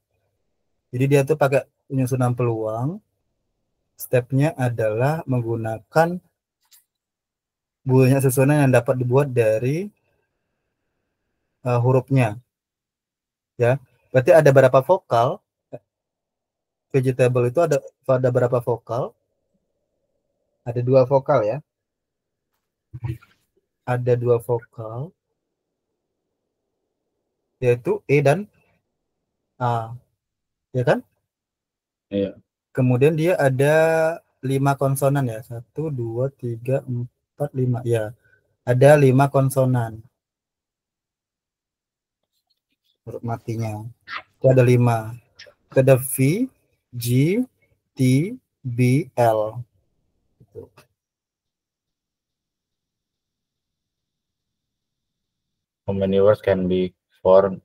Jadi dia tuh pakai penyusunan peluang. Stepnya adalah menggunakan banyak susunan yang dapat dibuat dari hurufnya. Ya, berarti ada berapa vokal? Vegetable itu ada berapa vokal? Ada 2 vokal ya. Ada 2 vokal, yaitu E dan A, ya kan?
Iya.
Kemudian dia ada 5 konsonan ya. 1, 2, 3, 4, 5. Ya, ada 5 konsonan. Huruf matinya. Itu ada 5. Ada V, G, T, B, L.
How many words can be formed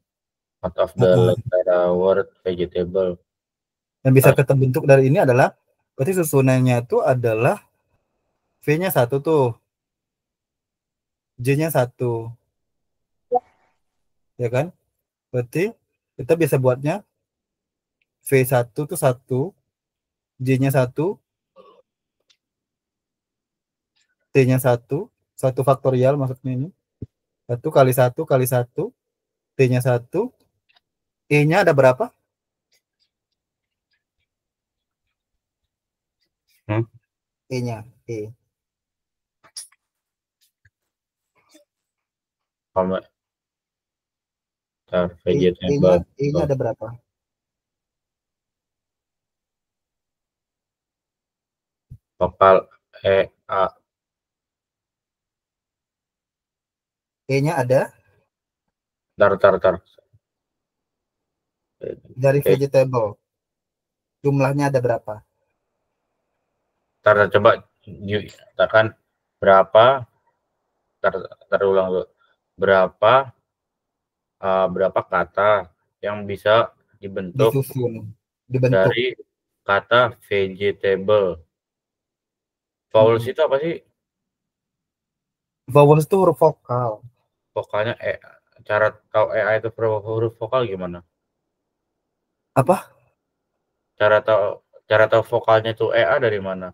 out of the letter word vegetable?
Yang bisa kita bentuk dari ini adalah berarti susunannya itu adalah V-nya 1 tuh, J-nya 1, ya kan? Berarti kita bisa buatnya V1 tuh 1, J-nya 1, T-nya 1, 1 faktorial maksudnya ini. 1 kali 1 kali 1, T-nya 1, E-nya ada berapa? E-nya, E.
Kalau
E-nya,
vegetable
E-nya ada berapa?
vokal A.
E-nya ada
Tar.
dari vegetable. Jumlahnya ada berapa?
Coba katakan berapa, terulang dulu. Berapa kata yang bisa dibentuk
Disusun, dibentuk.
dari kata vegetable. Vowels itu apa sih?
Vowels itu huruf vokal.
Vokalnya E. Cara tahu EA itu huruf vokal gimana?
Apa?
Cara tahu vokalnya itu EA dari mana?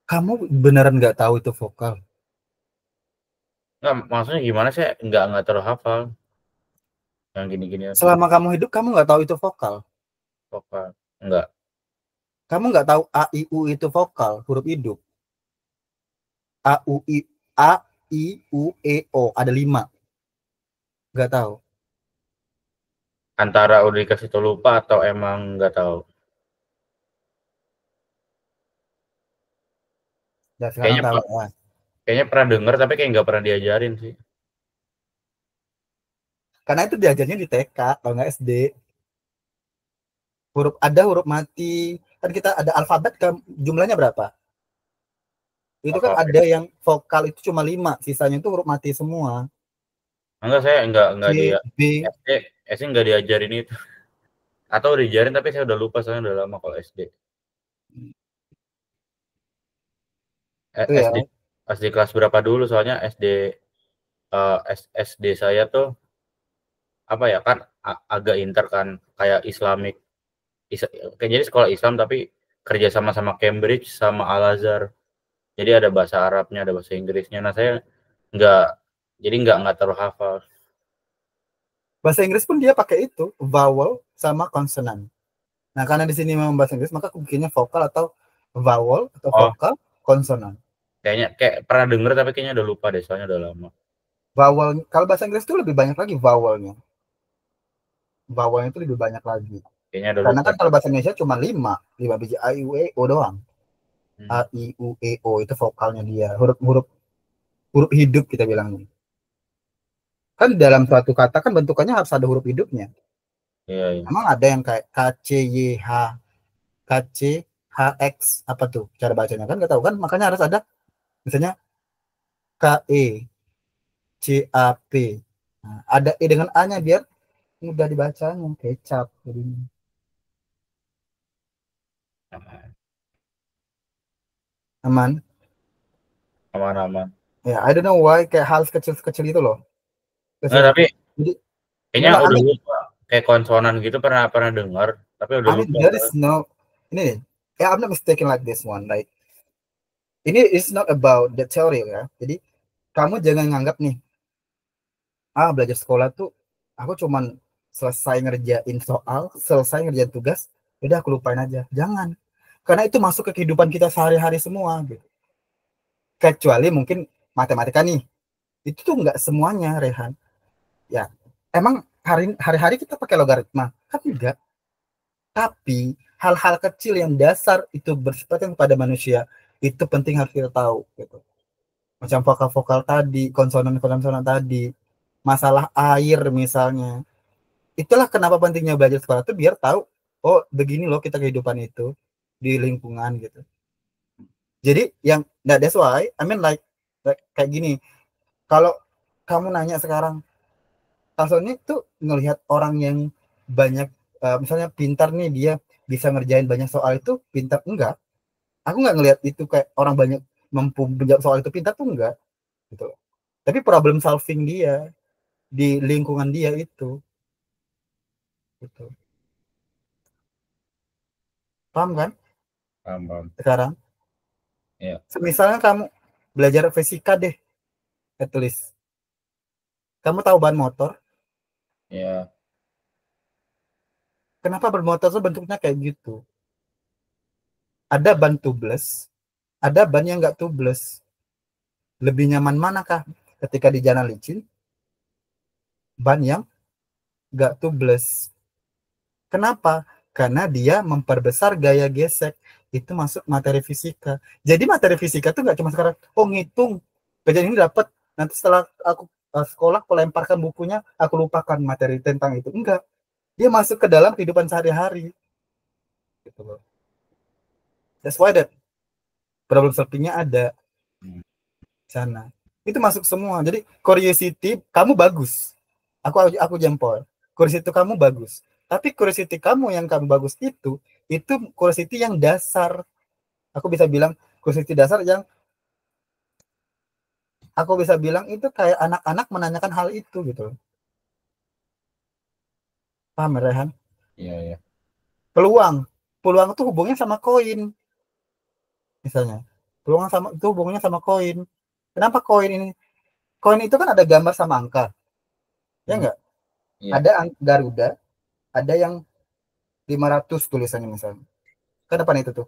Kamu beneran nggak tahu itu vokal?
Nggak, maksudnya gimana sih? Nggak terlalu hafal yang gini-gini.
Selama kamu hidup, kamu nggak tahu itu vokal.
Vokal. Nggak.
Kamu nggak tahu A, I, U itu vokal, huruf hidup. A, U, I, A, I, U, E, O. Ada 5. Nggak tahu.
Antara udah dikasih tahu lupa atau emang nggak tahu.
Ya, sekarang
Kayaknya
tahu ya.
kayaknya pernah dengar tapi kayak nggak pernah diajarin sih.
Karena itu diajarnya di TK, kalau nggak SD. Huruf mati. Kan kita ada alfabet, jumlahnya berapa? Itu kan
Apa?
ada yang vokal itu cuma 5, sisanya itu huruf mati semua.
Enggak, saya nggak dia
C, B.
SD nggak diajarin itu. Atau udah diajarin tapi saya udah lupa soalnya udah lama kalau SD.
Itu ya.
SD kelas berapa dulu soalnya SD saya tuh apa ya kan agak inter kan kayak Islamic kayak jadi sekolah Islam tapi kerja sama Cambridge sama Al Azhar. Jadi ada bahasa Arabnya, ada bahasa Inggrisnya. Nah, saya nggak jadi nggak terlalu hafal.
Bahasa Inggris pun dia pakai itu, vowel sama konsonan. Nah, karena di sini memang bahasa Inggris, maka aku bikinnya vokal atau vowel atau
Oh,
vokal konsonan.
kayaknya kayak pernah denger tapi kayaknya udah lupa deh soalnya udah lama.
Vowel, kalau bahasa Inggris itu lebih banyak lagi vowelnya. Vowelnya itu lebih banyak lagi.
Kayaknya udah
Karena
lupa.
kan kalau bahasa Indonesia cuma 5 biji A, I, U, E, O doang. A,
Hmm,
I, U, E, O itu vokalnya dia. Huruf-huruf huruf hidup kita bilangnya. Kan dalam suatu kata kan bentukannya harus ada huruf hidupnya.
iya, iya.
Emang ada yang kayak K, C, Y, H, K, C, H, X, apa tuh cara bacanya kan nggak tahu kan, makanya harus ada misalnya K, E, C, A, P. Nah, ada E dengan A-nya biar mudah dibacanya, kecap jadinya. Aman.
Aman-aman.
Ya, I don't know why kayak hal kecil-kecil itu loh.
Nggak, tapi
Jadi,
kayaknya
enggak,
udah lupa. Kayak konsonan gitu pernah pernah dengar, tapi udah
I mean
lupa.
there is no, ini, ya I'm not mistaken like this one, like ini is not about the theory ya. Jadi kamu jangan nganggap nih, belajar sekolah tuh aku cuman selesai ngerjain soal, selesai ngerjain tugas, udah aku lupain aja. Jangan. Karena itu masuk ke kehidupan kita sehari-hari semua gitu. Kecuali mungkin matematika nih. Itu tuh nggak semuanya, Rehan. Ya, emang hari-hari kita pakai logaritma? Kan enggak. Tapi hal-hal kecil yang dasar itu bersifat kepada manusia itu penting harus kita tahu gitu. Macam vokal-vokal tadi, konsonan-konsonan tadi, masalah air misalnya. Itulah kenapa pentingnya belajar sekolah itu biar tahu, oh begini loh kita kehidupan itu di lingkungan gitu. Jadi yang that's why I mean like kayak gini. Kalau kamu nanya sekarang, Sony tuh ngelihat orang yang banyak misalnya pintar nih, dia bisa ngerjain banyak soal itu pintar, enggak. Aku nggak ngelihat itu kayak orang banyak mampu menjawab soal itu pintar tuh, enggak gitu. Tapi problem solving dia di lingkungan dia itu gitu. Paham kan
Paham, paham.
sekarang?
Ya.
Misalnya kamu belajar fisika deh, at least. Kamu tahu ban motor?
Ya.
Kenapa ban motor tuh bentuknya kayak gitu? Ada ban tubeless, ada ban yang nggak tubeless. Lebih nyaman manakah ketika di jalan licin? Ban yang nggak tubeless. Kenapa? Karena dia memperbesar gaya gesek. Itu masuk materi fisika. Jadi materi fisika tuh nggak cuma sekarang, oh ngitung, kejadian ini dapat, nanti setelah aku sekolah, aku lemparkan bukunya, aku lupakan materi tentang itu. Enggak. Dia masuk ke dalam kehidupan sehari-hari. Gitu loh. That's why that problem solving-nya ada sana. Itu masuk semua. Jadi curiosity kamu bagus. Aku jempol. Curiosity kamu bagus. Tapi curiosity kamu yang kamu bagus itu curiosity yang dasar. Aku bisa bilang curiosity dasar yang aku bisa bilang itu kayak anak-anak menanyakan hal itu gitu. Paham, Rehan?
Iya, iya.
Peluang. Peluang itu hubungnya sama koin. Misalnya. Peluang sama itu hubungnya sama koin. Kenapa koin ini? Koin itu kan ada gambar sama angka. Ya enggak?
Iya.
Ada Garuda, ada yang 500 tulisannya misalnya. Ke depan itu tuh.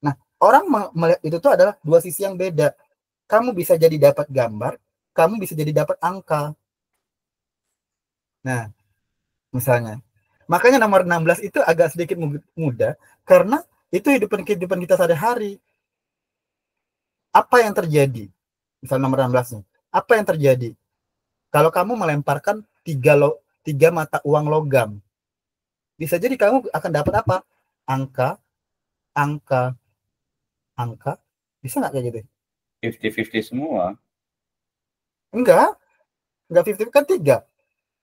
Nah, orang melihat itu tuh adalah dua sisi yang beda. Kamu bisa jadi dapat gambar, kamu bisa jadi dapat angka. Nah, misalnya. Makanya nomor 16 itu agak sedikit mudah karena itu kehidupan kita sehari-hari. Apa yang terjadi? Misal nomor 16 nih. Apa yang terjadi? Kalau kamu melemparkan tiga mata uang logam, bisa jadi kamu akan dapat apa? Angka, angka, angka. Bisa nggak kayak gitu?
50-50 semua.
Enggak 50 kan tiga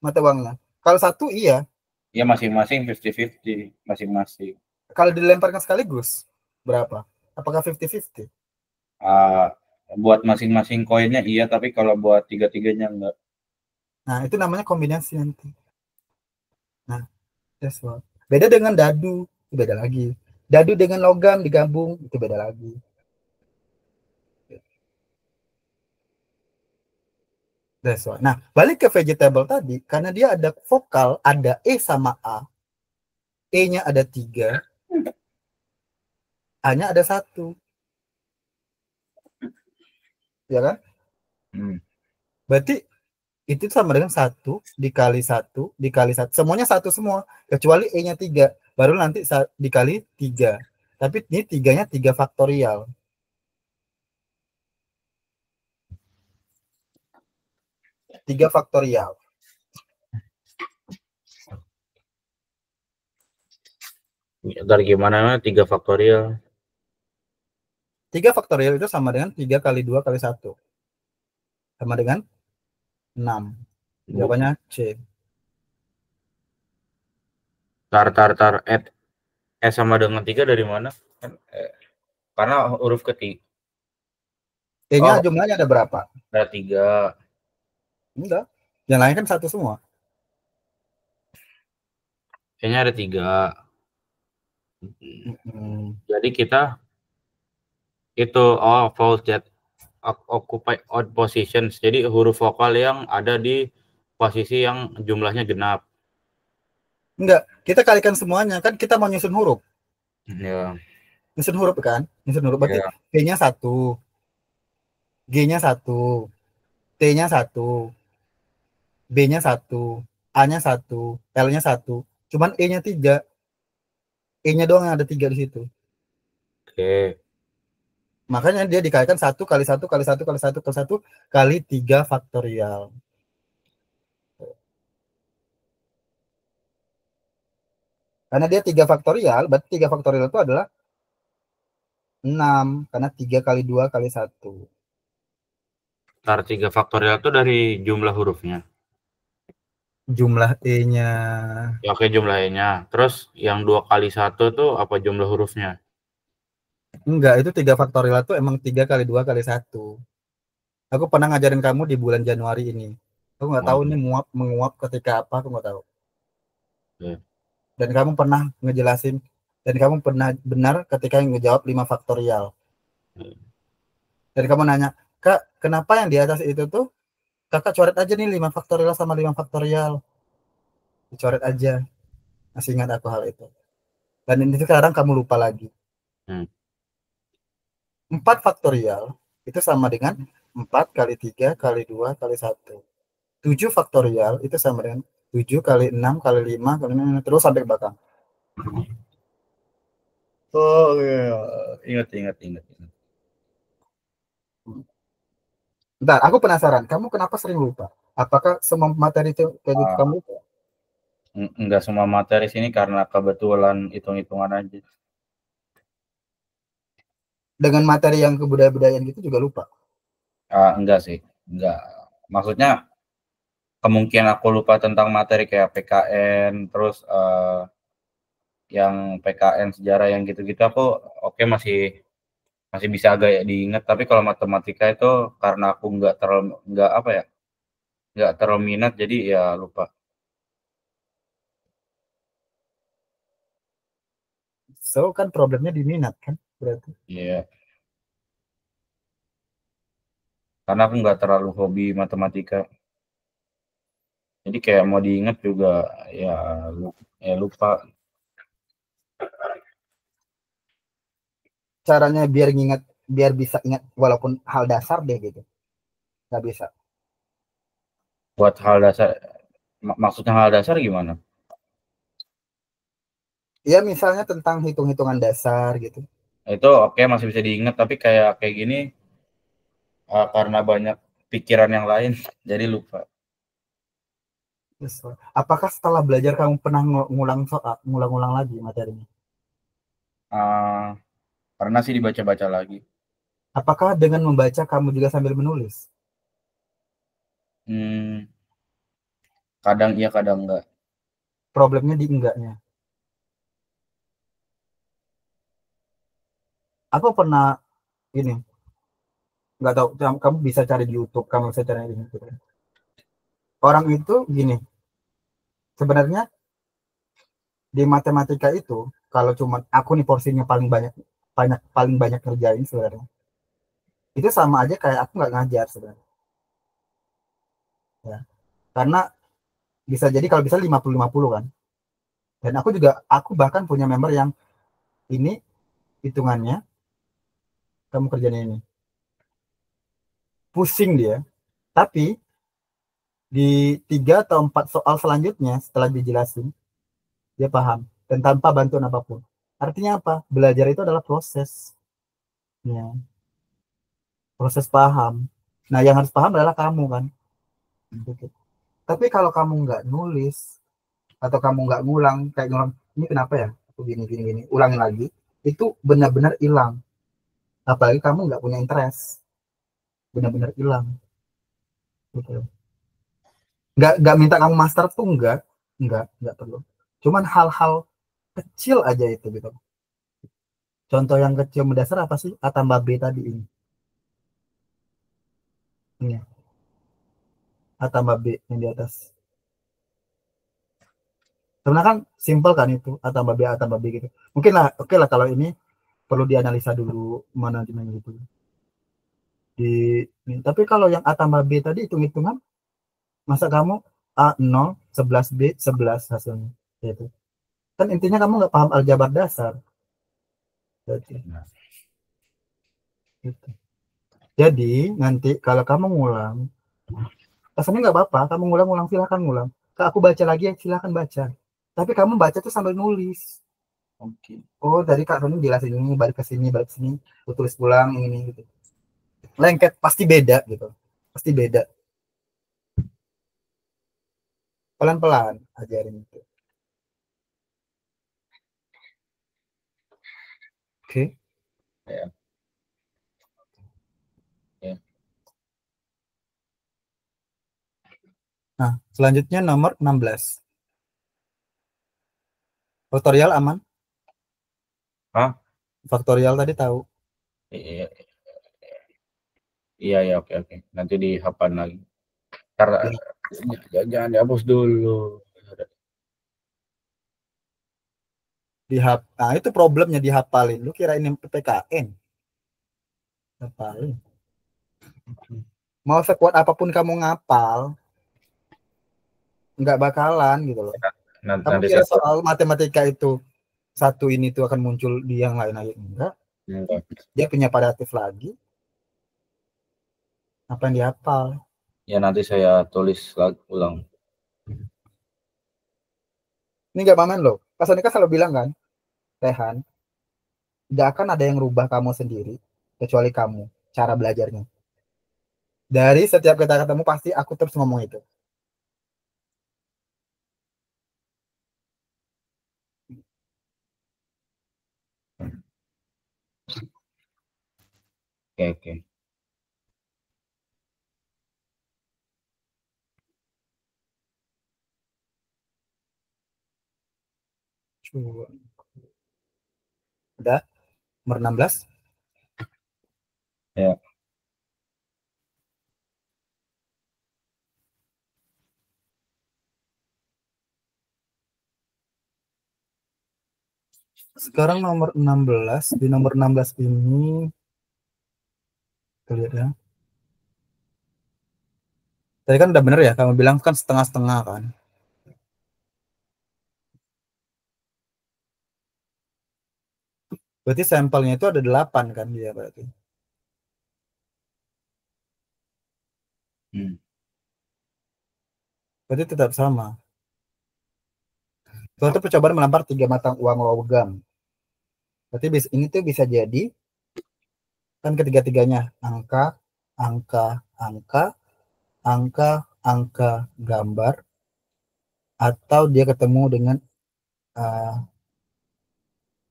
mata uangnya. Kalau satu iya.
Ya masing-masing 50-50 masing-masing.
Kalau dilemparkan sekaligus berapa? Apakah 50-50?
Buat masing-masing koinnya iya, tapi kalau buat tiga-tiganya enggak.
Nah, itu namanya kombinasi nanti. Nah, that's what. Beda dengan dadu, itu beda lagi. Dadu dengan logam digabung, itu beda lagi. That's what. Nah, balik ke vegetable tadi, karena dia ada vokal, ada E sama A. E-nya ada 3, A-nya ada 1. Ya kan? Berarti itu sama dengan 1 dikali 1 dikali 1. Semuanya 1 semua. Kecuali E-nya 3. Baru nanti dikali 3. Tapi ini 3-nya 3 faktorial. Tiga faktorial.
Dari gimana 3 faktorial?
3 faktorial itu sama dengan 3 kali 2 kali 1. Sama dengan 6. Jawabannya C.
Tar. sama dengan 3 dari mana? Karena huruf ketiga.
E-nya jumlahnya ada berapa?
Ada 3.
Enggak. Yang lain kan 1 semua.
E-nya ada 3. Jadi kita itu false that occupy odd positions. Jadi huruf vokal yang ada di posisi yang jumlahnya genap.
Enggak, kita kalikan semuanya. Kan kita mau nyusun huruf.
Ya.
Nyusun huruf kan? Nyusun huruf berarti P-nya 1, G-nya 1, T-nya 1, B-nya 1, A-nya 1, L-nya 1. Cuman E-nya 3. E-nya doang yang ada 3 di situ.
Oke.
Makanya dia dikalikan 1 kali 1 kali 1 kali 1 kali 1 kali 3 faktorial. Karena dia 3 faktorial, berarti 3 faktorial itu adalah 6. Karena 3 kali 2 kali 1.
Tar 3 faktorial itu dari jumlah hurufnya.
Jumlah E-nya.
Ya, oke, jumlah E-nya. Terus yang 2 kali 1 tuh apa jumlah hurufnya?
Enggak, itu 3 faktorial itu emang 3 kali 2 kali 1. Aku pernah ngajarin kamu di bulan Januari ini. Aku nggak tahu ini menguap ketika apa, aku nggak tahu. Dan kamu pernah ngejelasin, dan kamu pernah benar ketika ngejawab 5 faktorial. Dan kamu nanya, Kak, kenapa yang di atas itu tuh kakak coret aja nih 5 faktorial sama 5 faktorial. Dicoret aja. Masih ingat aku hal itu. Dan ini sekarang kamu lupa lagi. 4 faktorial itu sama dengan 4 kali 3 kali 2 kali 1. 7 faktorial itu sama dengan 7 kali 6 kali 5 kali 6, terus sampai ke belakang.
Oh iya, ingat.
Bentar, aku penasaran, kamu kenapa sering lupa? Apakah semua materi itu kayak gitu kamu lupa?
Enggak semua materi sini karena kebetulan hitung-hitungan aja.
Dengan materi yang kebudayaan gitu juga lupa?
Enggak sih, enggak. Maksudnya kemungkinan aku lupa tentang materi kayak PKN, terus yang PKN sejarah yang gitu-gitu aku oke masih bisa agak diingat. Tapi kalau matematika itu karena aku nggak terlalu minat, jadi ya lupa.
So kan problemnya di minat kan berarti.
Iya, karena aku nggak terlalu hobi matematika. Jadi kayak mau diingat juga ya, lupa.
Caranya biar ingat, biar bisa ingat walaupun hal dasar deh gitu, nggak bisa.
Buat hal dasar, maksudnya hal dasar gimana?
Ya misalnya tentang hitung-hitungan dasar gitu.
Itu oke, masih bisa diingat, tapi kayak gini karena banyak pikiran yang lain jadi lupa.
Apakah setelah belajar kamu pernah ngulang soal, ngulang-ngulang lagi materinya?
Uh, Karena sih dibaca-baca lagi.
Apakah dengan membaca kamu juga sambil menulis?
Kadang iya, kadang enggak.
Problemnya di enggaknya. Aku pernah ini, nggak tahu, kamu bisa cari di YouTube, kamu bisa cari di YouTube. Orang itu gini, sebenarnya di matematika itu kalau cuma aku nih porsinya paling banyak, paling banyak kerjain sebenarnya. Itu sama aja kayak aku nggak ngajar sebenarnya. Ya. Karena bisa jadi kalau bisa 50-50 kan. Dan aku bahkan punya member yang ini hitungannya kamu kerjanya ini. Pusing dia, tapi di 3 atau 4 soal selanjutnya setelah dijelasin dia paham dan tanpa bantuan apapun. Artinya apa? Belajar itu adalah proses. Ya, proses paham. Nah, yang harus paham adalah kamu kan. Gitu. Tapi kalau kamu nggak nulis atau kamu nggak ngulang, kayak ngulang, ini kenapa ya? Aku gini gini gini, ulangin lagi, itu benar-benar hilang. Apalagi kamu nggak punya interest, benar-benar hilang. Gitu. Nggak minta kamu master tuh nggak perlu. Cuman hal-hal kecil aja itu gitu. Contoh yang kecil mendasar apa sih? A tambah B tadi ini. Ini A tambah B yang di atas. Sebenarnya kan simpel kan itu, A tambah B gitu. Mungkin lah, oke lah kalau ini perlu dianalisa dulu mana dimana gitu. Tapi kalau yang A tambah B tadi hitung-hitungan, masa kamu A 0, 11 B 11 hasilnya. Gitu. Kan intinya kamu nggak paham aljabar dasar. Berarti.
Nah,
Gitu. Jadi nanti kalau kamu ngulang, rasanya nggak apa-apa, kamu ngulang-ngulang silahkan ngulang. Kalau aku baca lagi, silahkan baca. Tapi kamu baca tuh sambil nulis.
oke.
Oh, tadi Kak Roni jelasin ini, balik ke sini, aku tulis pulang ini gitu. Lengket pasti beda gitu. Pasti beda. Pelan-pelan ajarin itu. Oke.
Ya, ya.
Nah, selanjutnya nomor 16. Faktorial aman?
Hah?
Faktorial tadi tahu.
Iya, iya, ya, oke. Nanti dihafal lagi. Karena
Ya,
jangan dihapus dulu.
nah, itu problemnya dihafalin. Lu kira ini PPKN. Hafalin. Mau sekuat apapun kamu ngapal, nggak bakalan gitu loh. Kamu
Nanti
kira
saya
soal matematika itu satu ini tuh akan muncul di yang lain aja? Enggak. Dia punya variatif lagi. Apa yang dihafal?
ya nanti saya tulis ulang.
Ini nggak pamen loh. Pas Anika selalu bilang kan, Rehan, nggak akan ada yang rubah kamu sendiri kecuali kamu cara belajarnya. Dari setiap kita ketemu pasti aku terus ngomong itu.
Oke, oke.
Coba. Udah, nomor 16.
Ya.
Sekarang nomor 16. Di nomor 16 ini kita lihat ya. Tadi kan udah bener ya, kamu bilang kan setengah-setengah kan. Berarti sampelnya itu ada 8 kan dia berarti. Berarti tetap sama. Suatu percobaan melempar 3 matang uang logam. Berarti ini tuh bisa jadi kan ketiga-tiganya angka, angka, angka, angka, angka, gambar, atau dia ketemu dengan uh,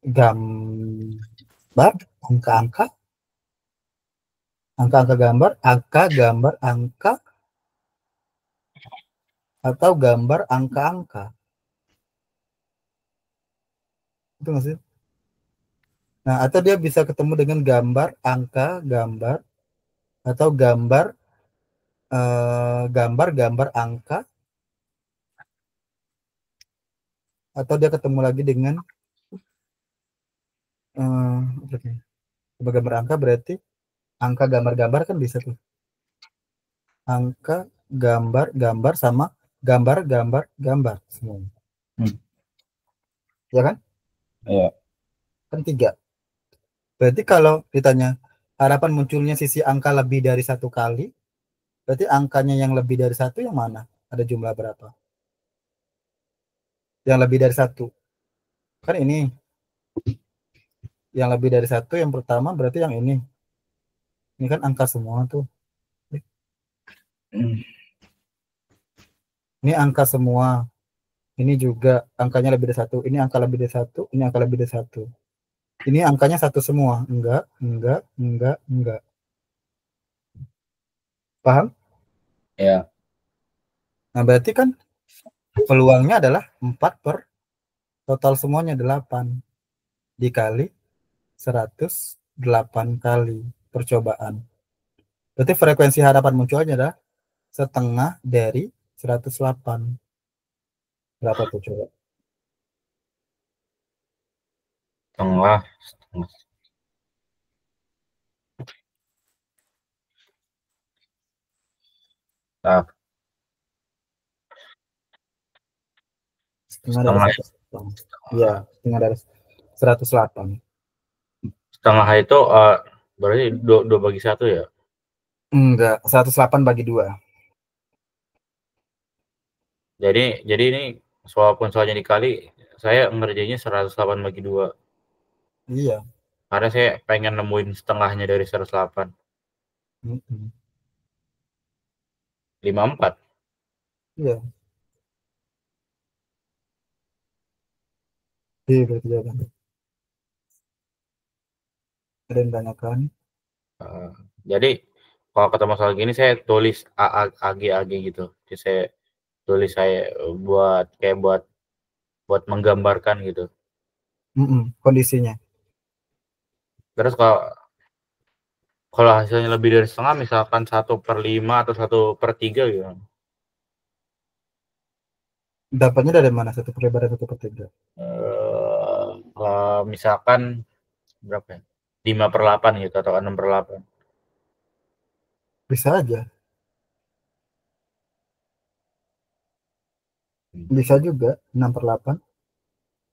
gambar, angka-angka, angka-angka gambar, angka, gambar, angka, atau gambar angka-angka. Itu nggak sih? Nah, atau dia bisa ketemu dengan gambar, angka, gambar, atau gambar, gambar, gambar, angka, atau dia ketemu lagi dengan gambar angka berarti angka gambar-gambar kan bisa tuh. Angka gambar gambar sama gambar gambar gambar semua. Ya kan?
Iya.
Kan 3. Berarti kalau ditanya harapan munculnya sisi angka lebih dari 1 kali, berarti angkanya yang lebih dari 1 yang mana? Ada jumlah berapa? Yang lebih dari 1. Kan ini. Yang lebih dari 1 yang pertama berarti yang ini. Ini kan angka semua tuh. Ini angka semua. Ini juga angkanya lebih dari 1. Ini angka lebih dari 1. Ini angka lebih dari 1. Ini angkanya 1 semua. Enggak, enggak, enggak, enggak. Paham?
Ya.
Nah, berarti kan peluangnya adalah 4 per total semuanya 8 dikali 108 kali percobaan. Berarti frekuensi harapan munculnya adalah setengah dari 108. Berapa tuh coba?
Setengah. Nah,
Setengah dari 108. Iya, setengah dari 108.
Setengah itu berarti 2 bagi 1 ya?
Enggak, 108 bagi 2.
Jadi ini walaupun soalnya dikali, saya ngerjainnya 108 bagi 2.
Iya.
Karena saya pengen nemuin setengahnya dari 108. 54.
Iya. Iya, berarti jawabannya. Ada yang tanyakan?
Jadi kalau ketemu soal gini saya tulis AG gitu. Jadi saya tulis saya buat menggambarkan gitu.
Kondisinya.
Terus kalau hasilnya lebih dari setengah, misalkan 1/5 atau 1/3 gitu.
Dapatnya dari mana? 1/5 dan 1/3?
Kalau misalkan berapa ya? 5/8 gitu atau 6/8.
Bisa aja. Bisa juga 6/8.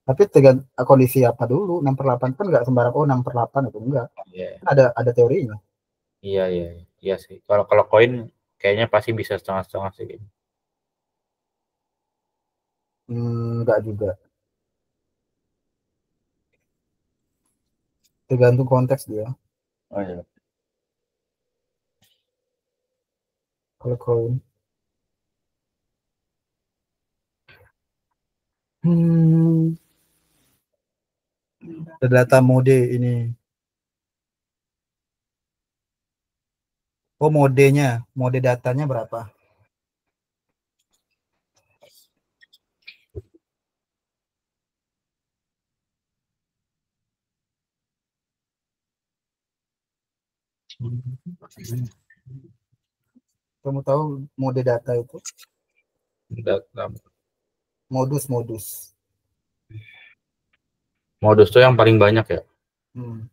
Tapi tergantung kondisi apa dulu. 6/8 kan nggak sembarang, oh 6/8 itu enggak.
Iya,
Kan ada teorinya.
iya, iya, iya sih. Kalau kalau koin kayaknya pasti bisa setengah-setengah sih.
Enggak juga. Tergantung konteks dia.
Oh iya.
Kalau koin. Hmm, ada data mode ini. Oh, modenya, mode datanya berapa? Kamu tahu mode data itu? Modus.
Modus tuh yang paling banyak ya.
Hmm.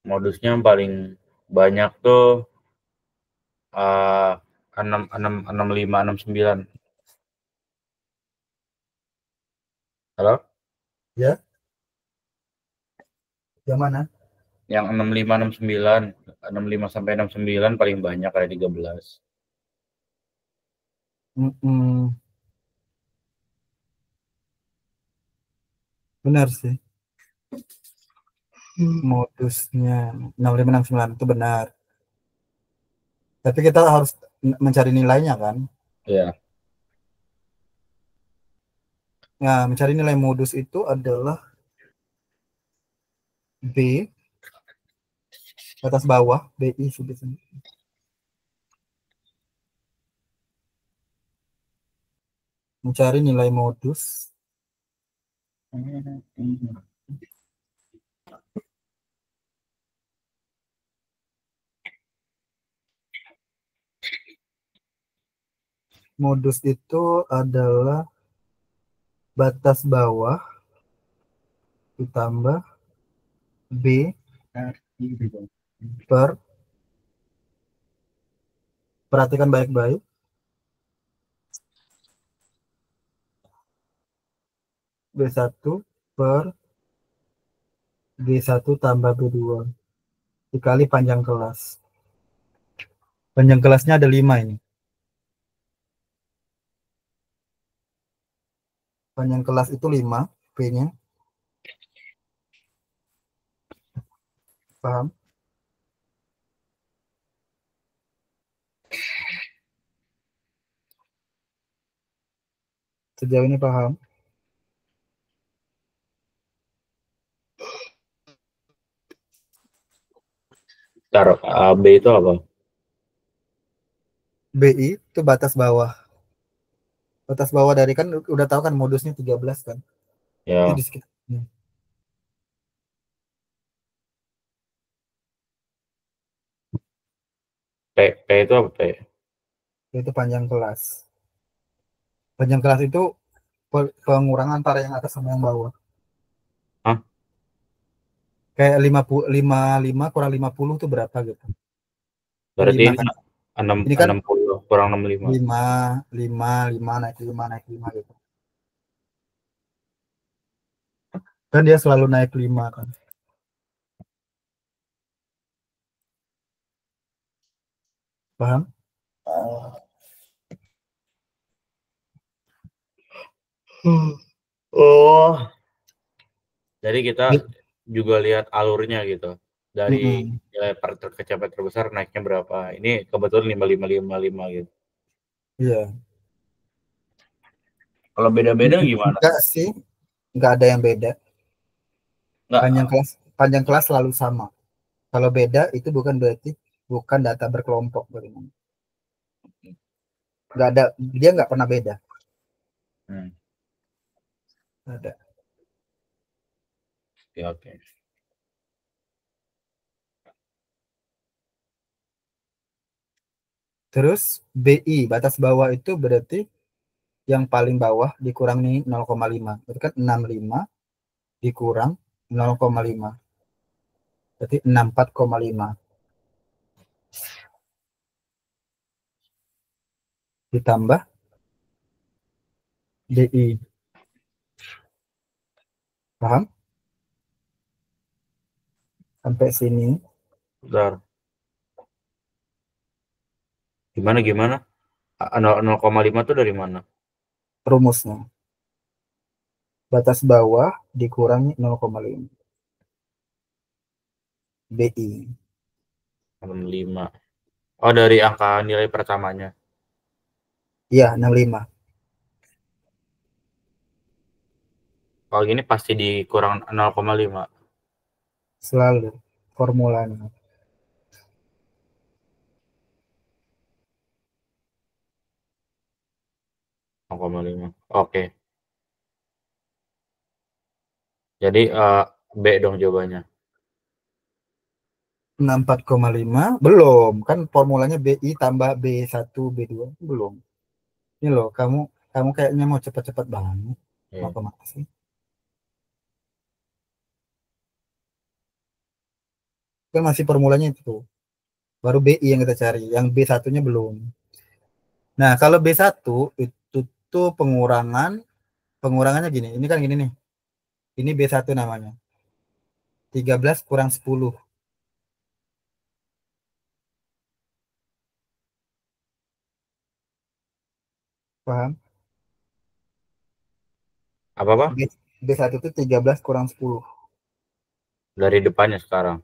Modusnya yang paling banyak tuh enam enam enam lima enam sembilan. Halo?
Ya, yang mana?
Yang 65 sampai 69 paling banyak ada 13.
Mm-mm. Benar sih. Modusnya 6569 itu benar. Tapi kita harus mencari nilainya kan?
Ya,
Nah, mencari nilai modus itu adalah B atas bawah, BI sebetulnya. Mencari nilai modus. Modus itu adalah batas bawah ditambah B per, perhatikan baik-baik, B1 per B1 tambah B2 dikali panjang kelas. Panjang kelasnya ada 5 ini. Panjang kelas itu 5, P-nya. Paham? Sejauh ini paham?
taruh AB itu apa?
BI itu batas bawah. Batas bawah dari, kan udah tahu kan modusnya 13 kan. Itu di
Ya,
sekitar ini.
P itu apa P?
Itu panjang kelas. Panjang kelas itu pengurangan antara yang atas sama yang bawah.
Hah?
Kayak 55 kurang 50 itu berapa gitu.
Berarti
5
ini
kan.
enam
Ini kan
60 kurang 65.
5 5 5 naik 5 gitu. Kan dia selalu naik 5 kan. Paham?
Oh, jadi kita
Iya.
juga lihat alurnya gitu. Dari
Mm-mm.
nilai tercapai terbesar naiknya berapa. Ini kebetulan 5555 gitu.
Iya.
Kalau beda-beda gimana?
Enggak sih, enggak ada yang beda.
Enggak,
Panjang kelas selalu sama. Kalau beda itu bukan berarti bukan data berkelompok bagaimana. Enggak ada, dia enggak pernah beda.
hmm,
Ada.
ya oke.
Terus BI batas bawah itu berarti yang paling bawah dikurang nih 0,5. Berarti kan 65 dikurang 0,5. Berarti 64,5 ditambah DI. Paham? Sampai sini.
Bentar. Gimana? 0,5 tuh dari mana?
Rumusnya. Batas bawah dikurangi 0,5. BI.
65. Oh, dari angka nilai pertamanya.
Iya, 65.
Kalau gini pasti dikurang 0,5.
Selalu formulanya.
0,5. Oke. Jadi B dong jawabannya.
64,5 belum. Kan formulanya BI tambah B1, B2. Belum. Ini loh, kamu kamu kayaknya mau cepat-cepat banget. Mau
Iya.
kemana sih? Kan masih formulanya itu tuh. Baru BI yang kita cari. Yang B1-nya belum. Nah, kalau B1 itu tuh pengurangannya gini. Ini kan gini nih. Ini B1 namanya. 13 kurang 10. Paham?
Apa?
B, B1 itu 13 kurang 10.
Dari depannya sekarang.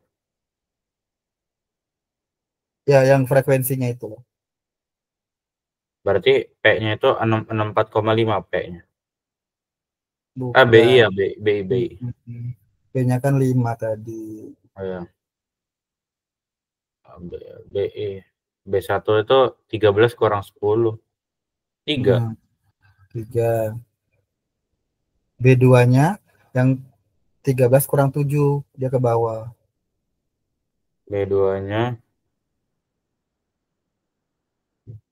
Ya, yang frekuensinya itu loh.
Berarti P-nya itu 64,5 P-nya. BI
Bukan.
ya, BI.
B-nya kan 5 tadi.
Oh ya, BI. B1 itu 13 kurang 10. 3.
Hmm, 3. B2-nya yang 13 kurang 7. Dia ke bawah.
B2-nya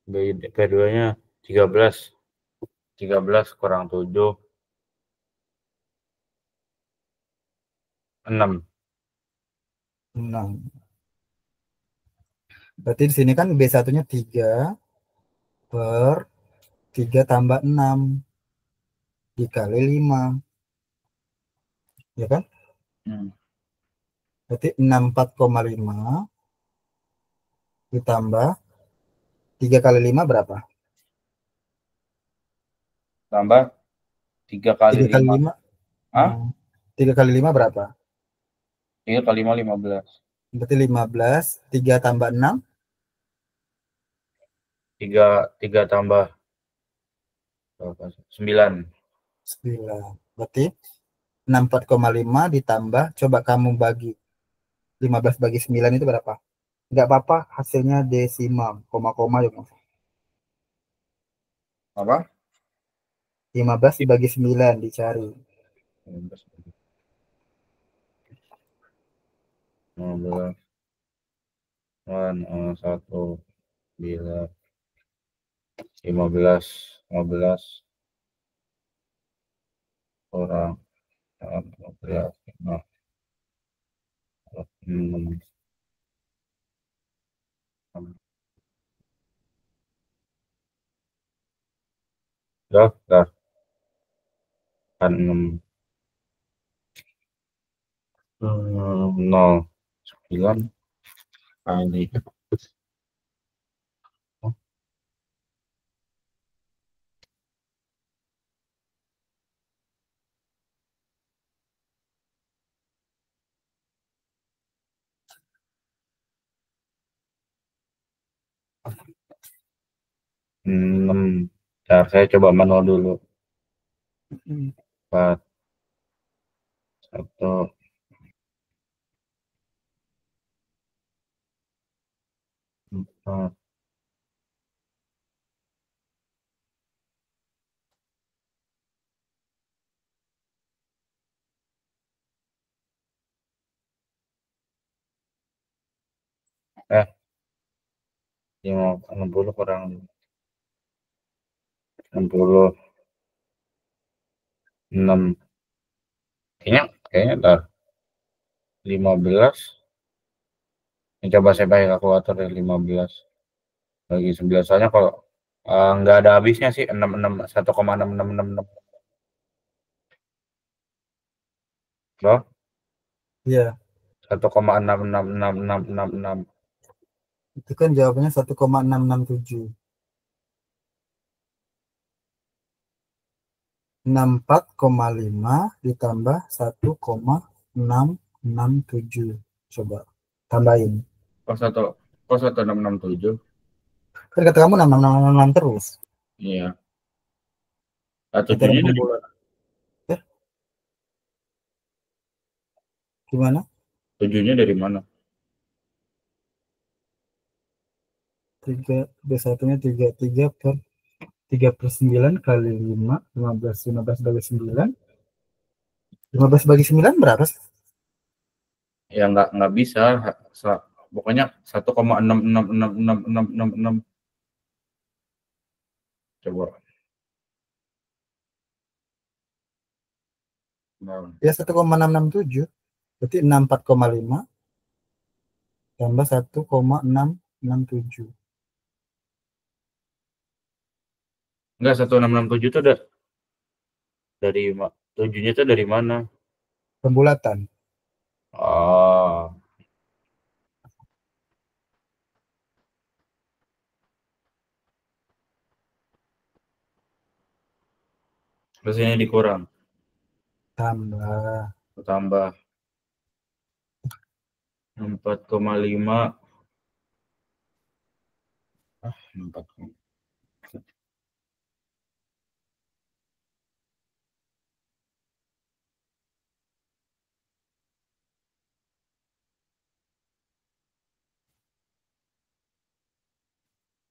B2-nya 13. 13 kurang 7, 6.
6. Berarti di sini kan B1-nya 3 per 3 tambah 6 dikali 5. Ya kan?
Hmm.
Berarti 64,5 ditambah 3 kali 5 berapa?
Tambah 3 kali
3 kali
5.
5.
Hah?
3 kali 5 berapa?
3 kali 5, 15.
Berarti 15. 3 tambah 6.
3 tambah 9.
9. Berarti 64,5 ditambah. Coba kamu bagi. 15 bagi 9 itu berapa? Nggak apa-apa. Hasilnya desimal. Koma-koma juga.
Apa?
15 bagi 9 dicari.
15, 1, bila 15, 15 kurang 15, nah, 6, dah kan 6, 0, 9 kali 6. Bentar, saya coba manual dulu. 4, 1, empat. Eh, 60 kurang 66. Kayaknya ada 15. Ini coba saya pakai kalkulator ya, 15 bagi 9. Soalnya kalau nggak ada habisnya sih, 1,6666. Loh,
Iya,
1,666666.
itu kan jawabannya 1,667. 64,5 ditambah 1,667. Coba tambahin.
Kok 1667?
Kan kata kamu 6666 terus.
Iya. Nah,
Cara
tujuhnya dari
pembulat. Eh, gimana?
tujuhnya dari mana?
3 B1-nya 33 per 3 per 9 kali 5, 15. 15 bagi 9. 15 bagi 9 berapa sih?
Ya nggak bisa. Pokoknya 1,666666. Coba. Nah,
Ya 1,667. Berarti 64,5 tambah 1,667.
enggak, 1667 itu dari tujuhnya itu dari mana?
Pembulatan.
Oh, terus ini dikurang,
Tambah.
tambah 4,5. 4.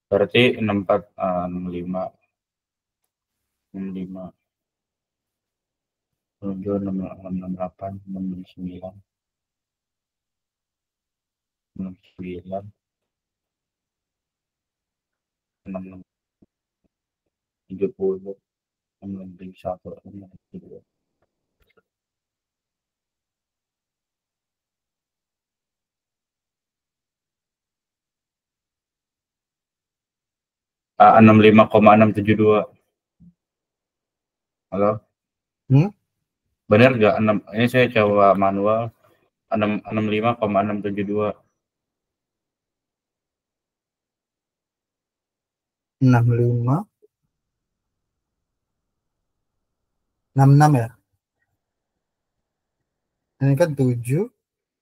Berarti 64, 65, 65, 7, 668, 69, 69, 66, 70, 61, 62. 65,672. Halo,
Hmm?
benar nggak? Ini saya coba manual. 65,672.
65, 66 ya. Ini kan 7,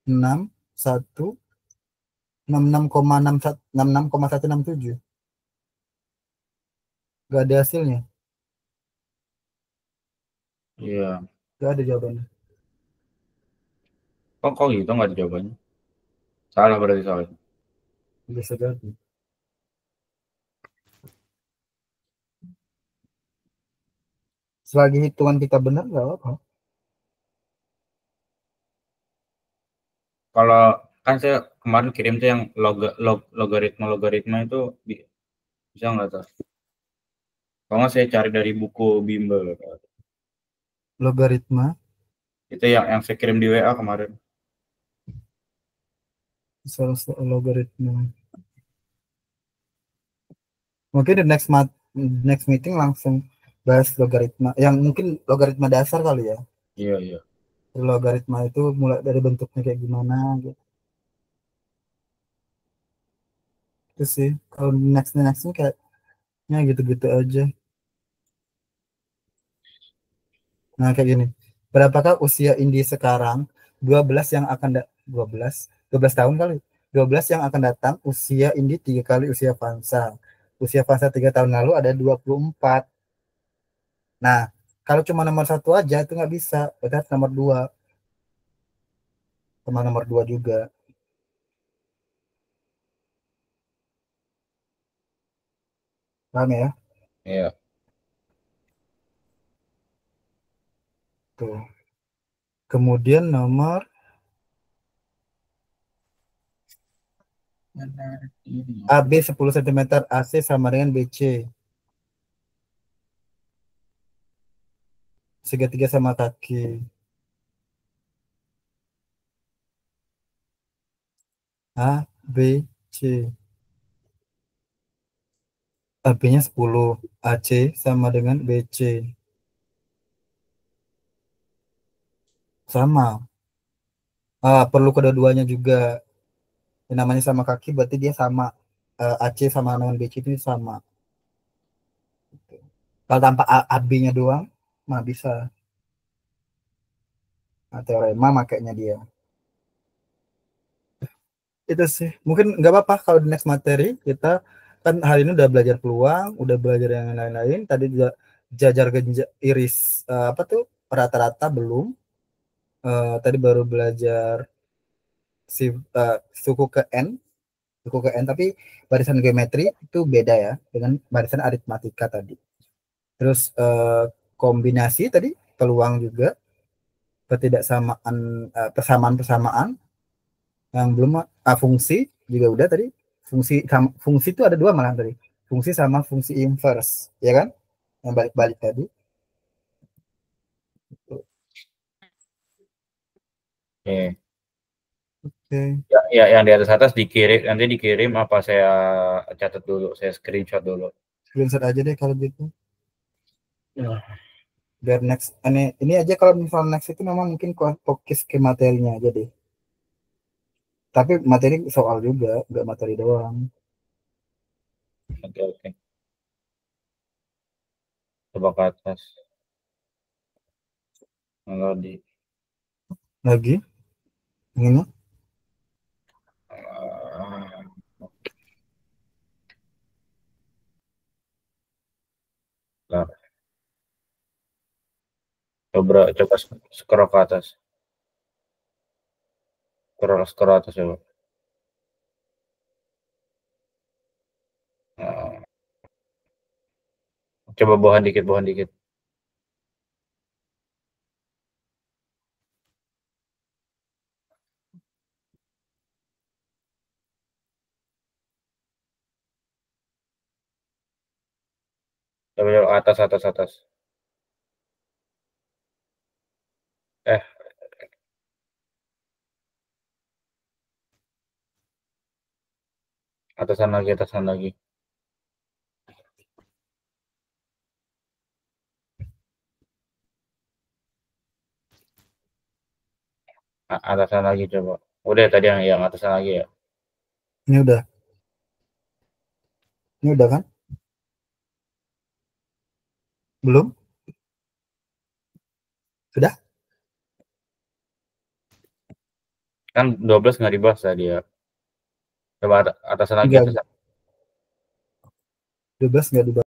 6, 1, 66,167. Gak ada hasilnya.
Iya.
Gak ada jawabannya.
Kok gitu nggak ada jawabannya? Salah, berarti salah.
Bisa jadi. Selagi hitungan kita benar gak apa.
Kalau kan saya kemarin kirim tuh yang logaritma itu bisa nggak tuh? Kalau nggak saya cari dari buku bimbel.
Logaritma.
Itu yang saya kirim di WA kemarin.
Salah satu logaritma. Mungkin the next meeting langsung bahas logaritma. Yang mungkin logaritma dasar kali ya.
Iya, iya.
Logaritma itu mulai dari bentuknya kayak gimana gitu. Itu sih. Kalau nextnya kayaknya gitu-gitu aja. Nah, kayak gini. Berapakah usia Indi sekarang? 12 yang akan 12 tahun kali. 12 yang akan datang, usia Indi 3 kali usia Vansa. Usia Vansa 3 tahun lalu ada 24. Nah, kalau cuma nomor satu aja itu nggak bisa. Berarti harus nomor dua. Sama nomor dua juga. Paham ya?
Iya.
Tuh. Kemudian nomor AB 10 cm, AC sama dengan BC. segitiga sama kaki. A, B, C. AB-nya 10. AC sama dengan BC. Sama. Perlu kedua-duanya juga. Yang namanya sama kaki berarti dia sama. AC sama dengan BC itu sama. Kalau tanpa AB-nya doang, mah bisa. Nah, teorema makanya dia. Itu sih. Mungkin nggak apa-apa kalau di next materi kita kan hari ini udah belajar peluang, udah belajar yang lain-lain. Tadi juga jajar iris apa tuh rata-rata belum. Tadi baru belajar si suku ke n, tapi barisan geometri itu beda ya dengan barisan aritmatika tadi. Terus kombinasi tadi peluang juga, ketidaksamaan, persamaan-persamaan yang belum, fungsi juga udah tadi. Fungsi itu ada dua malah tadi, fungsi sama fungsi inverse ya kan, yang balik-balik tadi.
Oke.
Oke.
Ya, yang di atas dikirim, nanti dikirim apa saya catat dulu, saya screenshot dulu.
Screenshot aja deh kalau gitu.
Ya.
Biar next ini aja, kalau misalnya next itu memang mungkin fokus ke materinya aja deh. Tapi materi soal juga, nggak materi doang.
Oke. Coba ke atas. Kalau di
Lagi ini
nah, coba scroll ke atas. Scroll atas coba. Nah, coba bawahan dikit. Coba atas. Eh, atasan lagi. Atasan lagi coba. Udah tadi yang atasan lagi ya.
ini udah kan? Belum? Sudah?
Kan 12 nggak dibahas tadi ya. Coba atasan lagi.
Enggak. 12 nggak dibahas.